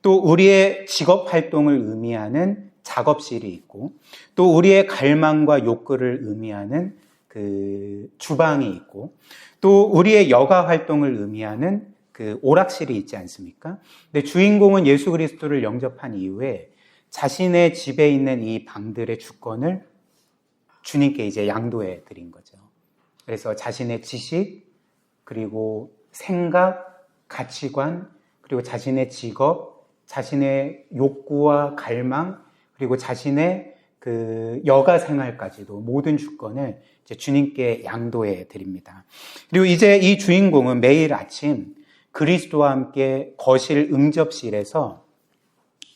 또 우리의 직업 활동을 의미하는 작업실이 있고, 또 우리의 갈망과 욕구를 의미하는 주방이 있고, 또 우리의 여가 활동을 의미하는 오락실이 있지 않습니까? 근데 주인공은 예수 그리스도를 영접한 이후에 자신의 집에 있는 이 방들의 주권을 주님께 이제 양도해 드린 거죠. 그래서 자신의 지식, 그리고 생각, 가치관, 그리고 자신의 직업, 자신의 욕구와 갈망, 그리고 자신의 여가 생활까지도 모든 주권을 이제 주님께 양도해 드립니다. 그리고 이제 이 주인공은 매일 아침 그리스도와 함께 거실 응접실에서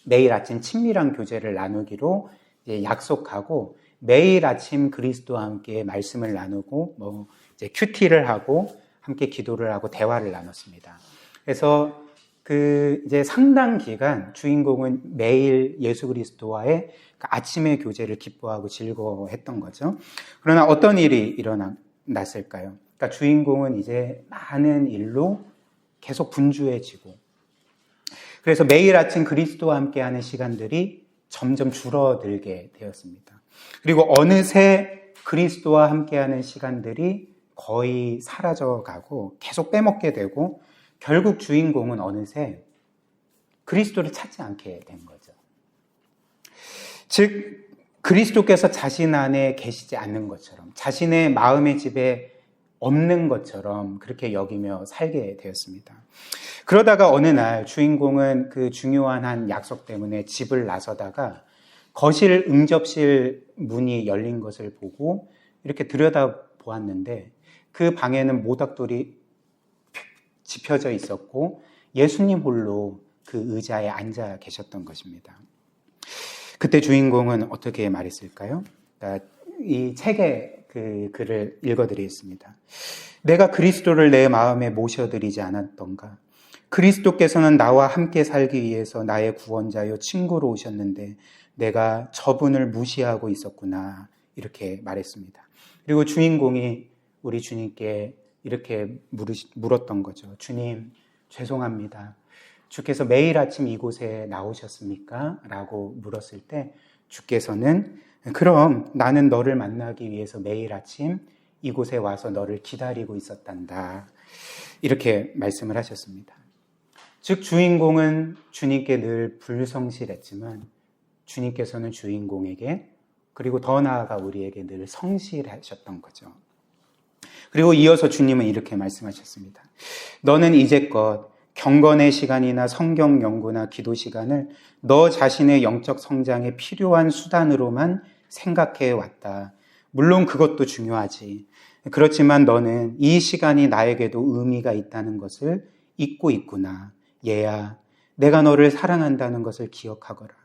매일 아침 친밀한 교제를 나누기로 이제 약속하고, 매일 아침 그리스도와 함께 말씀을 나누고 이제 큐티를 하고 함께 기도를 하고 대화를 나눴습니다. 그래서 이제 상당 기간 주인공은 매일 예수 그리스도와의 아침의 교제를 기뻐하고 즐거워했던 거죠. 그러나 어떤 일이 일어났을까요? 그러니까 주인공은 이제 많은 일로 계속 분주해지고, 그래서 매일 아침 그리스도와 함께하는 시간들이 점점 줄어들게 되었습니다. 그리고 어느새 그리스도와 함께하는 시간들이 거의 사라져가고 계속 빼먹게 되고, 결국 주인공은 어느새 그리스도를 찾지 않게 된 거죠. 즉 그리스도께서 자신 안에 계시지 않는 것처럼, 자신의 마음의 집에 없는 것처럼 그렇게 여기며 살게 되었습니다. 그러다가 어느 날 주인공은 중요한 한 약속 때문에 집을 나서다가 거실 응접실 문이 열린 것을 보고 이렇게 들여다보았는데, 그 방에는 모닥돌이 지펴져 있었고 예수님 홀로 그 의자에 앉아 계셨던 것입니다. 그때 주인공은 어떻게 말했을까요? 이 책에 글을 읽어드리겠습니다. 내가 그리스도를 내 마음에 모셔드리지 않았던가? 그리스도께서는 나와 함께 살기 위해서 나의 구원자요 친구로 오셨는데 내가 저분을 무시하고 있었구나, 이렇게 말했습니다. 그리고 주인공이 우리 주님께 이렇게 물었던 거죠. 주님, 죄송합니다. 주께서 매일 아침 이곳에 나오셨습니까? 라고 물었을 때 주께서는 그럼 나는 너를 만나기 위해서 매일 아침 이곳에 와서 너를 기다리고 있었단다, 이렇게 말씀을 하셨습니다. 즉 주인공은 주님께 늘 불성실했지만 주님께서는 주인공에게, 그리고 더 나아가 우리에게 늘 성실하셨던 거죠. 그리고 이어서 주님은 이렇게 말씀하셨습니다. 너는 이제껏 경건의 시간이나 성경 연구나 기도 시간을 너 자신의 영적 성장에 필요한 수단으로만 생각해 왔다. 물론 그것도 중요하지. 그렇지만 너는 이 시간이 나에게도 의미가 있다는 것을 잊고 있구나. 얘야, 내가 너를 사랑한다는 것을 기억하거라.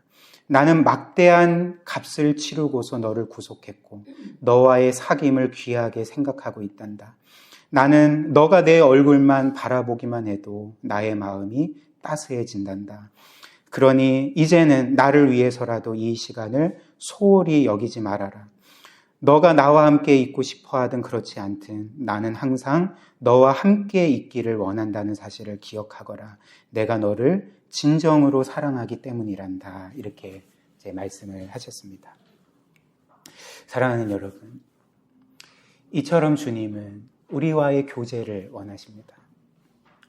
나는 막대한 값을 치르고서 너를 구속했고 너와의 사귐을 귀하게 생각하고 있단다. 나는 너가 내 얼굴만 바라보기만 해도 나의 마음이 따스해진단다. 그러니 이제는 나를 위해서라도 이 시간을 소홀히 여기지 말아라. 너가 나와 함께 있고 싶어 하든 그렇지 않든 나는 항상 너와 함께 있기를 원한다는 사실을 기억하거라. 내가 너를 진정으로 사랑하기 때문이란다. 이렇게 이제 말씀을 하셨습니다. 사랑하는 여러분, 이처럼 주님은 우리와의 교제를 원하십니다.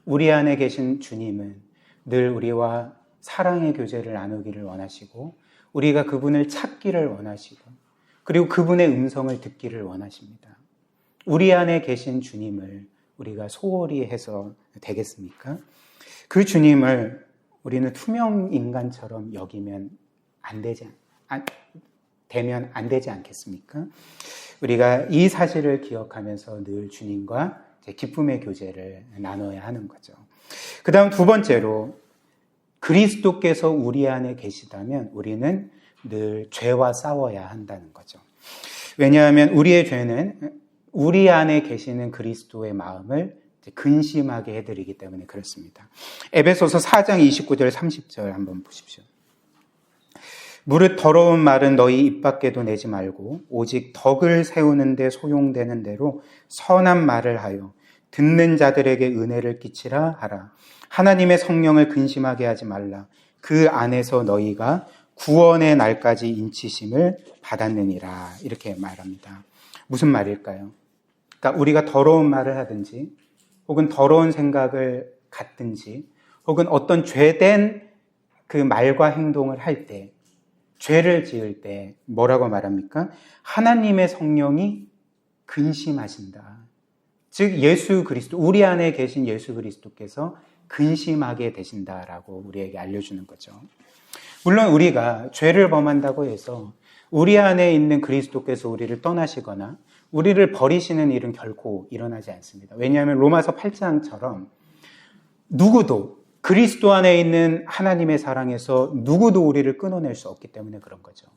우리 안에 계신 주님은 늘 우리와 사랑의 교제를 나누기를 원하시고, 우리가 그분을 찾기를 원하시고, 그리고 그분의 음성을 듣기를 원하십니다. 우리 안에 계신 주님을 우리가 소홀히 해서 되겠습니까? 그 주님을 우리는 투명 인간처럼 여기면 되면 안 되지 않겠습니까? 우리가 이 사실을 기억하면서 늘 주님과 기쁨의 교제를 나눠야 하는 거죠. 그 다음 두 번째로, 그리스도께서 우리 안에 계시다면 우리는 늘 죄와 싸워야 한다는 거죠. 왜냐하면 우리의 죄는 우리 안에 계시는 그리스도의 마음을 근심하게 해드리기 때문에 그렇습니다. 에베소서 4장 29절 30절 한번 보십시오. 무릇 더러운 말은 너희 입 밖에도 내지 말고 오직 덕을 세우는 데 소용되는 대로 선한 말을 하여 듣는 자들에게 은혜를 끼치라 하라. 하나님의 성령을 근심하게 하지 말라. 그 안에서 너희가 구원의 날까지 인치심을 받았느니라. 이렇게 말합니다. 무슨 말일까요? 그러니까 우리가 더러운 말을 하든지 혹은 더러운 생각을 갖든지 혹은 어떤 죄된 그 말과 행동을 할 때, 죄를 지을 때 뭐라고 말합니까? 하나님의 성령이 근심하신다. 즉 예수 그리스도, 우리 안에 계신 예수 그리스도께서 근심하게 되신다라고 우리에게 알려주는 거죠. 물론 우리가 죄를 범한다고 해서 우리 안에 있는 그리스도께서 우리를 떠나시거나 우리를 버리시는 일은 결코 일어나지 않습니다. 왜냐하면 로마서 8장처럼 누구도, 그리스도 안에 있는 하나님의 사랑에서 누구도 우리를 끊어낼 수 없기 때문에 그런 거죠.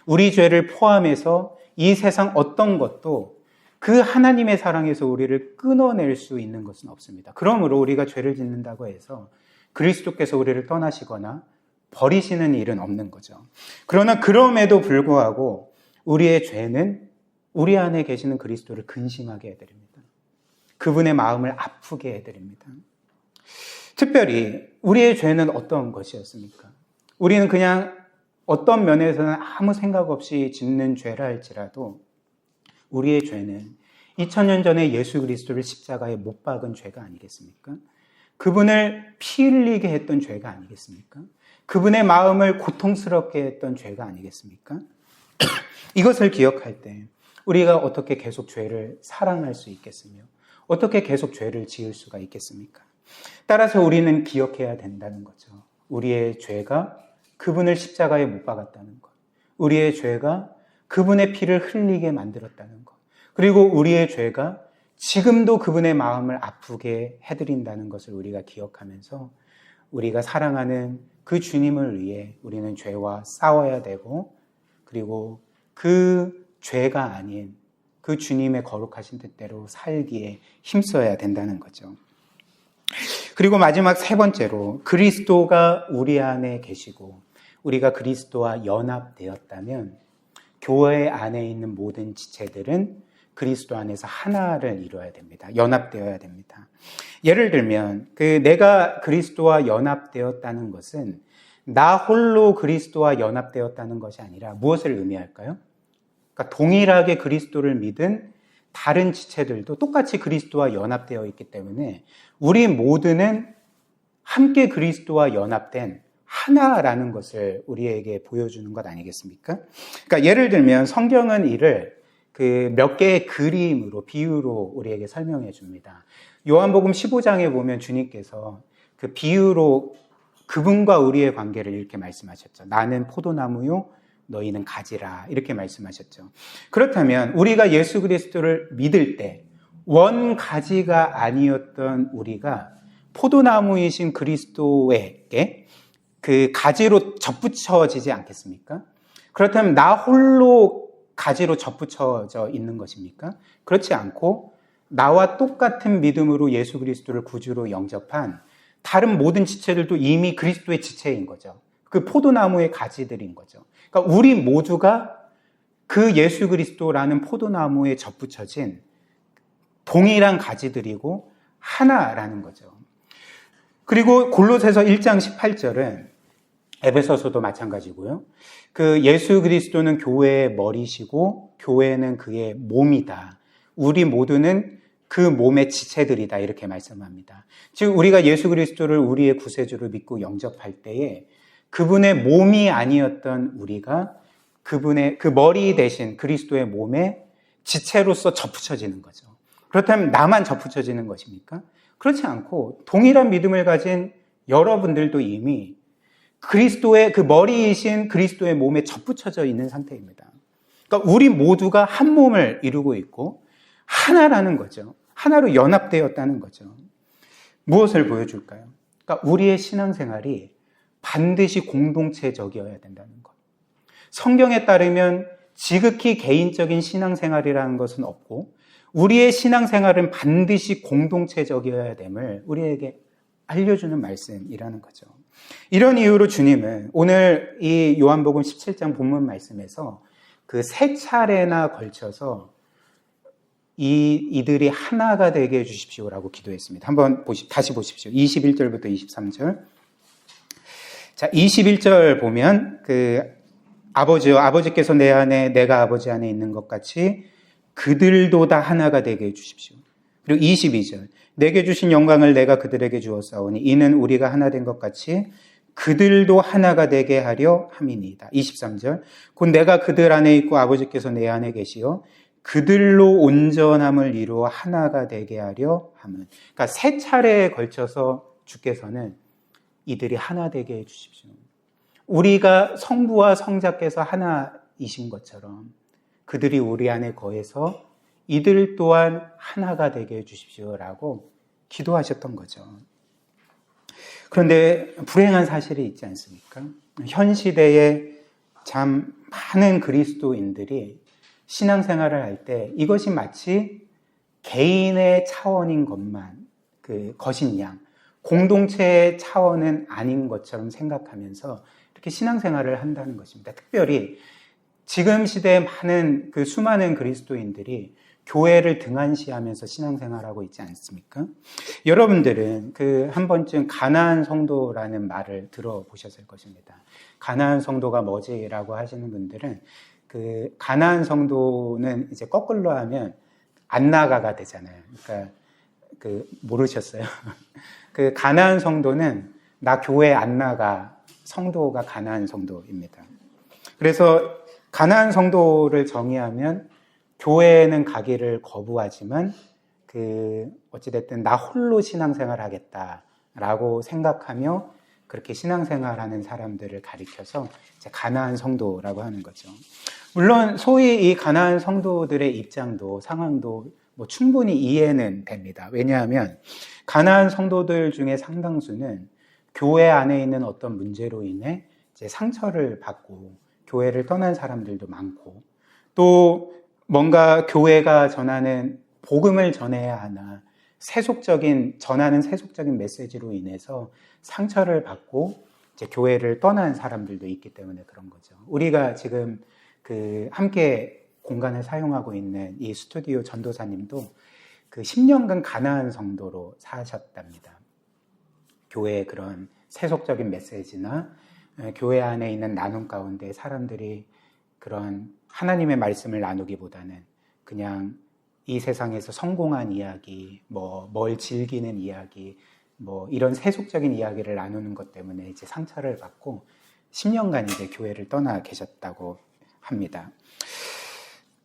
우리 죄를 포함해서 이 세상 어떤 것도 그 하나님의 사랑에서 우리를 끊어낼 수 있는 것은 없습니다. 그러므로 우리가 죄를 짓는다고 해서 그리스도께서 우리를 떠나시거나 버리시는 일은 없는 거죠. 그러나 그럼에도 불구하고 우리의 죄는 우리 안에 계시는 그리스도를 근심하게 해드립니다. 그분의 마음을 아프게 해드립니다. 특별히 우리의 죄는 어떤 것이었습니까? 우리는 그냥 어떤 면에서는 아무 생각 없이 짓는 죄라 할지라도 우리의 죄는 2000년 전에 예수 그리스도를 십자가에 못 박은 죄가 아니겠습니까? 그분을 피 흘리게 했던 죄가 아니겠습니까? 그분의 마음을 고통스럽게 했던 죄가 아니겠습니까? 이것을 기억할 때 우리가 어떻게 계속 죄를 사랑할 수 있겠으며 어떻게 계속 죄를 지을 수가 있겠습니까? 따라서 우리는 기억해야 된다는 거죠. 우리의 죄가 그분을 십자가에 못 박았다는 것, 우리의 죄가 그분의 피를 흘리게 만들었다는 것, 그리고 우리의 죄가 지금도 그분의 마음을 아프게 해드린다는 것을 우리가 기억하면서 우리가 사랑하는 그 주님을 위해 우리는 죄와 싸워야 되고, 그리고 그 죄가 아닌 그 주님의 거룩하신 뜻대로 살기에 힘써야 된다는 거죠. 그리고 마지막 세 번째로, 그리스도가 우리 안에 계시고 우리가 그리스도와 연합되었다면 교회 안에 있는 모든 지체들은 그리스도 안에서 하나를 이루어야 됩니다. 연합되어야 됩니다. 예를 들면 내가 그리스도와 연합되었다는 것은 나 홀로 그리스도와 연합되었다는 것이 아니라 무엇을 의미할까요? 그러니까 동일하게 그리스도를 믿은 다른 지체들도 똑같이 그리스도와 연합되어 있기 때문에 우리 모두는 함께 그리스도와 연합된 하나라는 것을 우리에게 보여주는 것 아니겠습니까? 그러니까 예를 들면 성경은 이를 몇 개의 그림으로, 비유로 우리에게 설명해 줍니다. 요한복음 15장에 보면 주님께서 그 비유로 그분과 우리의 관계를 이렇게 말씀하셨죠. 나는 포도나무요, 너희는 가지라, 이렇게 말씀하셨죠. 그렇다면 우리가 예수 그리스도를 믿을 때 원 가지가 아니었던 우리가 포도나무이신 그리스도에게 그 가지로 접붙여지지 않겠습니까? 그렇다면 나 홀로 가지로 접붙여져 있는 것입니까? 그렇지 않고 나와 똑같은 믿음으로 예수 그리스도를 구주로 영접한 다른 모든 지체들도 이미 그리스도의 지체인 거죠. 그 포도나무의 가지들인 거죠. 그러니까 우리 모두가 그 예수 그리스도라는 포도나무에 접붙여진 동일한 가지들이고 하나라는 거죠. 그리고 골로새서 1장 18절은 에베소서도 마찬가지고요. 그 예수 그리스도는 교회의 머리시고 교회는 그의 몸이다. 우리 모두는 그 몸의 지체들이다. 이렇게 말씀합니다. 즉 우리가 예수 그리스도를 우리의 구세주로 믿고 영접할 때에 그분의 몸이 아니었던 우리가 그분의 그 머리 대신 그리스도의 몸에 지체로서 접붙여지는 거죠. 그렇다면 나만 접붙여지는 것입니까? 그렇지 않고 동일한 믿음을 가진 여러분들도 이미 그리스도의 그 머리이신 그리스도의 몸에 접붙여져 있는 상태입니다. 그러니까 우리 모두가 한 몸을 이루고 있고 하나라는 거죠. 하나로 연합되었다는 거죠. 무엇을 보여줄까요? 그러니까 우리의 신앙생활이 반드시 공동체적이어야 된다는 것. 성경에 따르면 지극히 개인적인 신앙생활이라는 것은 없고 우리의 신앙생활은 반드시 공동체적이어야 됨을 우리에게 알려주는 말씀이라는 거죠. 이런 이유로 주님은 오늘 이 요한복음 17장 본문 말씀에서 그 세 차례나 걸쳐서 이들이 하나가 되게 해주십시오라고 기도했습니다. 한번 다시 보십시오. 21절부터 23절. 자, 21절 보면 아버지요, 아버지께서 내 안에 내가 아버지 안에 있는 것 같이 그들도 다 하나가 되게 해주십시오. 그리고 22절. 내게 주신 영광을 내가 그들에게 주었사오니 이는 우리가 하나 된 것 같이 그들도 하나가 되게 하려 함이니이다. 23절. 곧 내가 그들 안에 있고 아버지께서 내 안에 계시어 그들로 온전함을 이루어 하나가 되게 하려 함은. 그러니까 세 차례에 걸쳐서 주께서는 이들이 하나 되게 해 주십시오. 우리가 성부와 성자께서 하나이신 것처럼 그들이 우리 안에 거해서 이들 또한 하나가 되게 해 주십시오라고 기도하셨던 거죠. 그런데 불행한 사실이 있지 않습니까? 현 시대에 참 많은 그리스도인들이 신앙생활을 할 때 이것이 마치 개인의 차원인 것만 것인 양, 공동체의 차원은 아닌 것처럼 생각하면서 이렇게 신앙생활을 한다는 것입니다. 특별히 지금 시대에 많은 수많은 그리스도인들이 교회를 등한시하면서 신앙생활하고 있지 않습니까? 여러분들은 한 번쯤 가나안 성도라는 말을 들어보셨을 것입니다. 가나안 성도가 뭐지라고 하시는 분들은 가나안 성도는 이제 거꾸로 하면 안나가가 되잖아요. 그러니까 모르셨어요? 가나안 성도는 나 교회 안 나가 성도가 가나안 성도입니다. 그래서 가나안 성도를 정의하면 교회에는 가기를 거부하지만 어찌됐든 나 홀로 신앙생활 하겠다라고 생각하며 그렇게 신앙생활하는 사람들을 가리켜서 이제 가나안 성도라고 하는 거죠. 물론 소위 이 가나안 성도들의 입장도 상황도 충분히 이해는 됩니다. 왜냐하면 가나안 성도들 중에 상당수는 교회 안에 있는 어떤 문제로 인해 이제 상처를 받고 교회를 떠난 사람들도 많고 또 뭔가 교회가 전하는 복음을 전해야 하나 전하는 세속적인 메시지로 인해서 상처를 받고 이제 교회를 떠난 사람들도 있기 때문에 그런 거죠. 우리가 지금 함께 공간을 사용하고 있는 이 스튜디오 전도사님도 10년간 가나안 성도로 사셨답니다. 교회의 그런 세속적인 메시지나 교회 안에 있는 나눔 가운데 사람들이 그런 하나님의 말씀을 나누기보다는 그냥 이 세상에서 성공한 이야기, 뭘 즐기는 이야기, 이런 세속적인 이야기를 나누는 것 때문에 이제 상처를 받고 10년간 이제 교회를 떠나 계셨다고 합니다.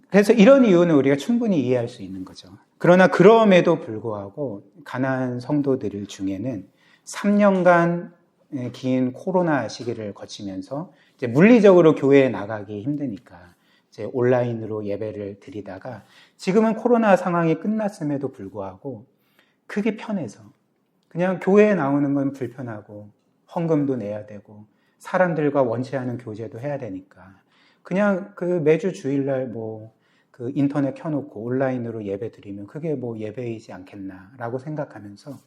그래서 이런 이유는 우리가 충분히 이해할 수 있는 거죠. 그러나 그럼에도 불구하고 가나안 성도들 중에는 3년간 긴 코로나 시기를 거치면서 이제 물리적으로 교회에 나가기 힘드니까 이제 온라인으로 예배를 드리다가 지금은 코로나 상황이 끝났음에도 불구하고 그게 편해서 그냥 교회에 나오는 건 불편하고 헌금도 내야 되고 사람들과 원치 않은 교제도 해야 되니까 그냥 매주 주일날 인터넷 켜놓고 온라인으로 예배 드리면 그게 예배이지 않겠나라고 생각하면서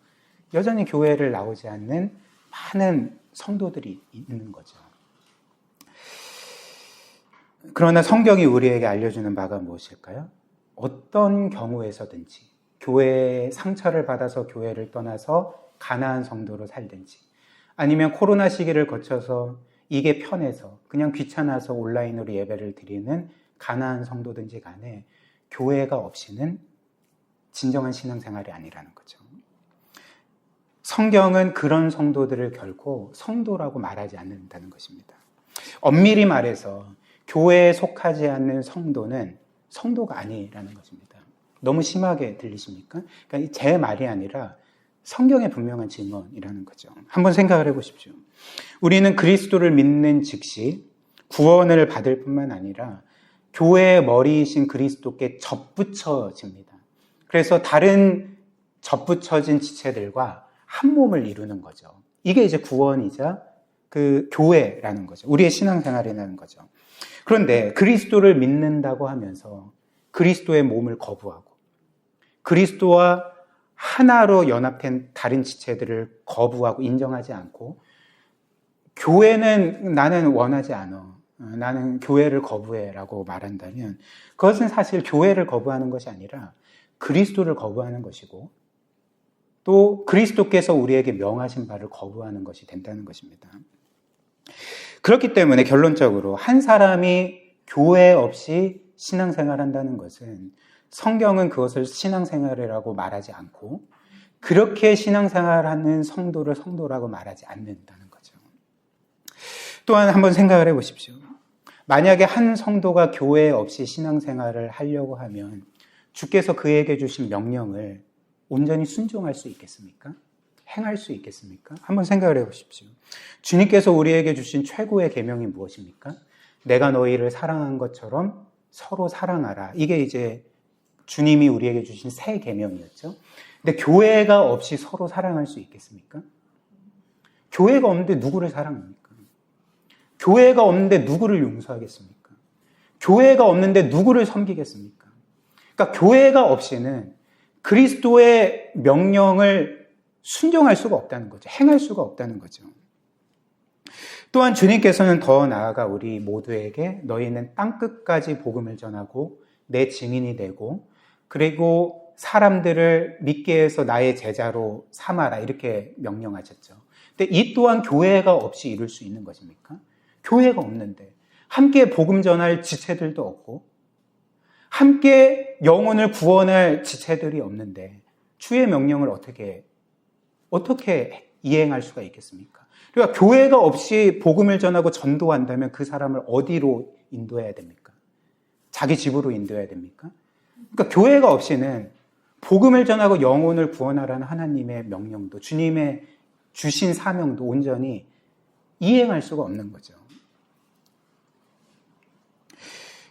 여전히 교회를 나오지 않는 많은 성도들이 있는 거죠. 그러나 성경이 우리에게 알려주는 바가 무엇일까요? 어떤 경우에서든지 교회에 상처를 받아서 교회를 떠나서 가나안 성도로 살든지 아니면 코로나 시기를 거쳐서 이게 편해서 그냥 귀찮아서 온라인으로 예배를 드리는 가나안 성도든지 간에 교회가 없이는 진정한 신앙생활이 아니라는 거죠. 성경은 그런 성도들을 결코 성도라고 말하지 않는다는 것입니다. 엄밀히 말해서 교회에 속하지 않는 성도는 성도가 아니라는 것입니다. 너무 심하게 들리십니까? 그러니까 제 말이 아니라 성경의 분명한 증언이라는 거죠. 한번 생각을 해보십시오. 우리는 그리스도를 믿는 즉시 구원을 받을 뿐만 아니라 교회의 머리이신 그리스도께 접붙여집니다. 그래서 다른 접붙여진 지체들과 한 몸을 이루는 거죠. 이게 이제 구원이자 그 교회라는 거죠. 우리의 신앙생활이라는 거죠. 그런데 그리스도를 믿는다고 하면서 그리스도의 몸을 거부하고 그리스도와 하나로 연합된 다른 지체들을 거부하고 인정하지 않고 교회는 나는 원하지 않아. 나는 교회를 거부해라고 말한다면 그것은 사실 교회를 거부하는 것이 아니라 그리스도를 거부하는 것이고 또 그리스도께서 우리에게 명하신 바를 거부하는 것이 된다는 것입니다. 그렇기 때문에 결론적으로 한 사람이 교회 없이 신앙생활한다는 것은 성경은 그것을 신앙생활이라고 말하지 않고 그렇게 신앙생활하는 성도를 성도라고 말하지 않는다는 거죠. 또한 한번 생각을 해보십시오. 만약에 한 성도가 교회 없이 신앙생활을 하려고 하면 주께서 그에게 주신 명령을 온전히 순종할 수 있겠습니까? 행할 수 있겠습니까? 한번 생각을 해보십시오. 주님께서 우리에게 주신 최고의 계명이 무엇입니까? 내가 너희를 사랑한 것처럼 서로 사랑하라. 이게 이제 주님이 우리에게 주신 새 계명이었죠. 근데 교회가 없이 서로 사랑할 수 있겠습니까? 교회가 없는데 누구를 사랑합니까? 교회가 없는데 누구를 용서하겠습니까? 교회가 없는데 누구를 섬기겠습니까? 그러니까 교회가 없이는 그리스도의 명령을 순종할 수가 없다는 거죠. 행할 수가 없다는 거죠. 또한 주님께서는 더 나아가 우리 모두에게 너희는 땅끝까지 복음을 전하고 내 증인이 되고 그리고 사람들을 믿게 해서 나의 제자로 삼아라 이렇게 명령하셨죠. 근데 이 또한 교회가 없이 이룰 수 있는 것입니까? 교회가 없는데 함께 복음 전할 지체들도 없고 함께 영혼을 구원할 지체들이 없는데 주의 명령을 어떻게 이행할 수가 있겠습니까? 그러니까 교회가 없이 복음을 전하고 전도한다면 그 사람을 어디로 인도해야 됩니까? 자기 집으로 인도해야 됩니까? 그러니까 교회가 없이는 복음을 전하고 영혼을 구원하라는 하나님의 명령도 주님의 주신 사명도 온전히 이행할 수가 없는 거죠.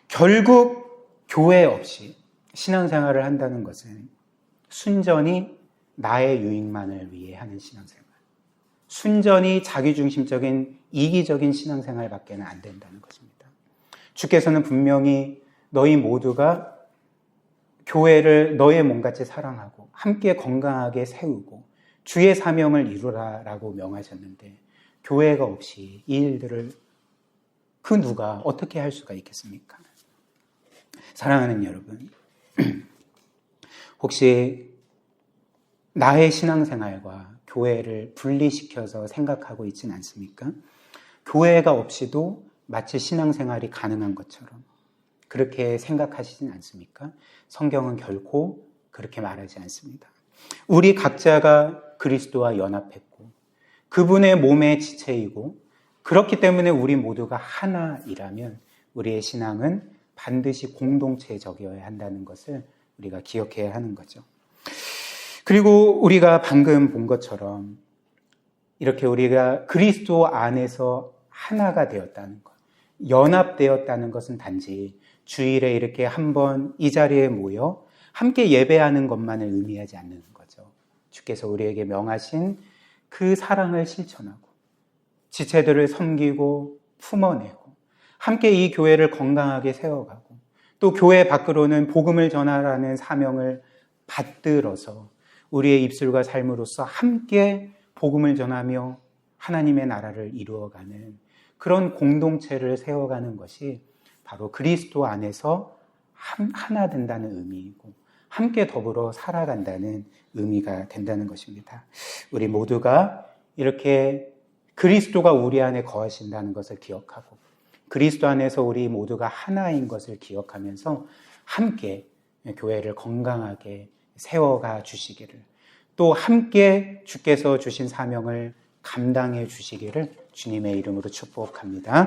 결국 교회 없이 신앙생활을 한다는 것은 순전히 나의 유익만을 위해 하는 신앙생활, 순전히 자기중심적인 이기적인 신앙생활밖에는 안 된다는 것입니다. 주께서는 분명히 너희 모두가 교회를 너의 몸같이 사랑하고 함께 건강하게 세우고 주의 사명을 이루라라고 명하셨는데 교회가 없이 이 일들을 그 누가 어떻게 할 수가 있겠습니까? 사랑하는 여러분, 혹시 나의 신앙생활과 교회를 분리시켜서 생각하고 있지는 않습니까? 교회가 없이도 마치 신앙생활이 가능한 것처럼 그렇게 생각하시진 않습니까? 성경은 결코 그렇게 말하지 않습니다. 우리 각자가 그리스도와 연합했고 그분의 몸의 지체이고 그렇기 때문에 우리 모두가 하나이라면 우리의 신앙은 반드시 공동체적이어야 한다는 것을 우리가 기억해야 하는 거죠. 그리고 우리가 방금 본 것처럼 이렇게 우리가 그리스도 안에서 하나가 되었다는 것, 연합되었다는 것은 단지 주일에 이렇게 한번 이 자리에 모여 함께 예배하는 것만을 의미하지 않는 거죠. 주께서 우리에게 명하신 그 사랑을 실천하고 지체들을 섬기고 품어내고 함께 이 교회를 건강하게 세워가고 또 교회 밖으로는 복음을 전하라는 사명을 받들어서 우리의 입술과 삶으로서 함께 복음을 전하며 하나님의 나라를 이루어가는 그런 공동체를 세워가는 것이 바로 그리스도 안에서 하나 된다는 의미이고 함께 더불어 살아간다는 의미가 된다는 것입니다. 우리 모두가 이렇게 그리스도가 우리 안에 거하신다는 것을 기억하고 그리스도 안에서 우리 모두가 하나인 것을 기억하면서 함께 교회를 건강하게 세워가 주시기를 또 함께 주께서 주신 사명을 감당해 주시기를 주님의 이름으로 축복합니다.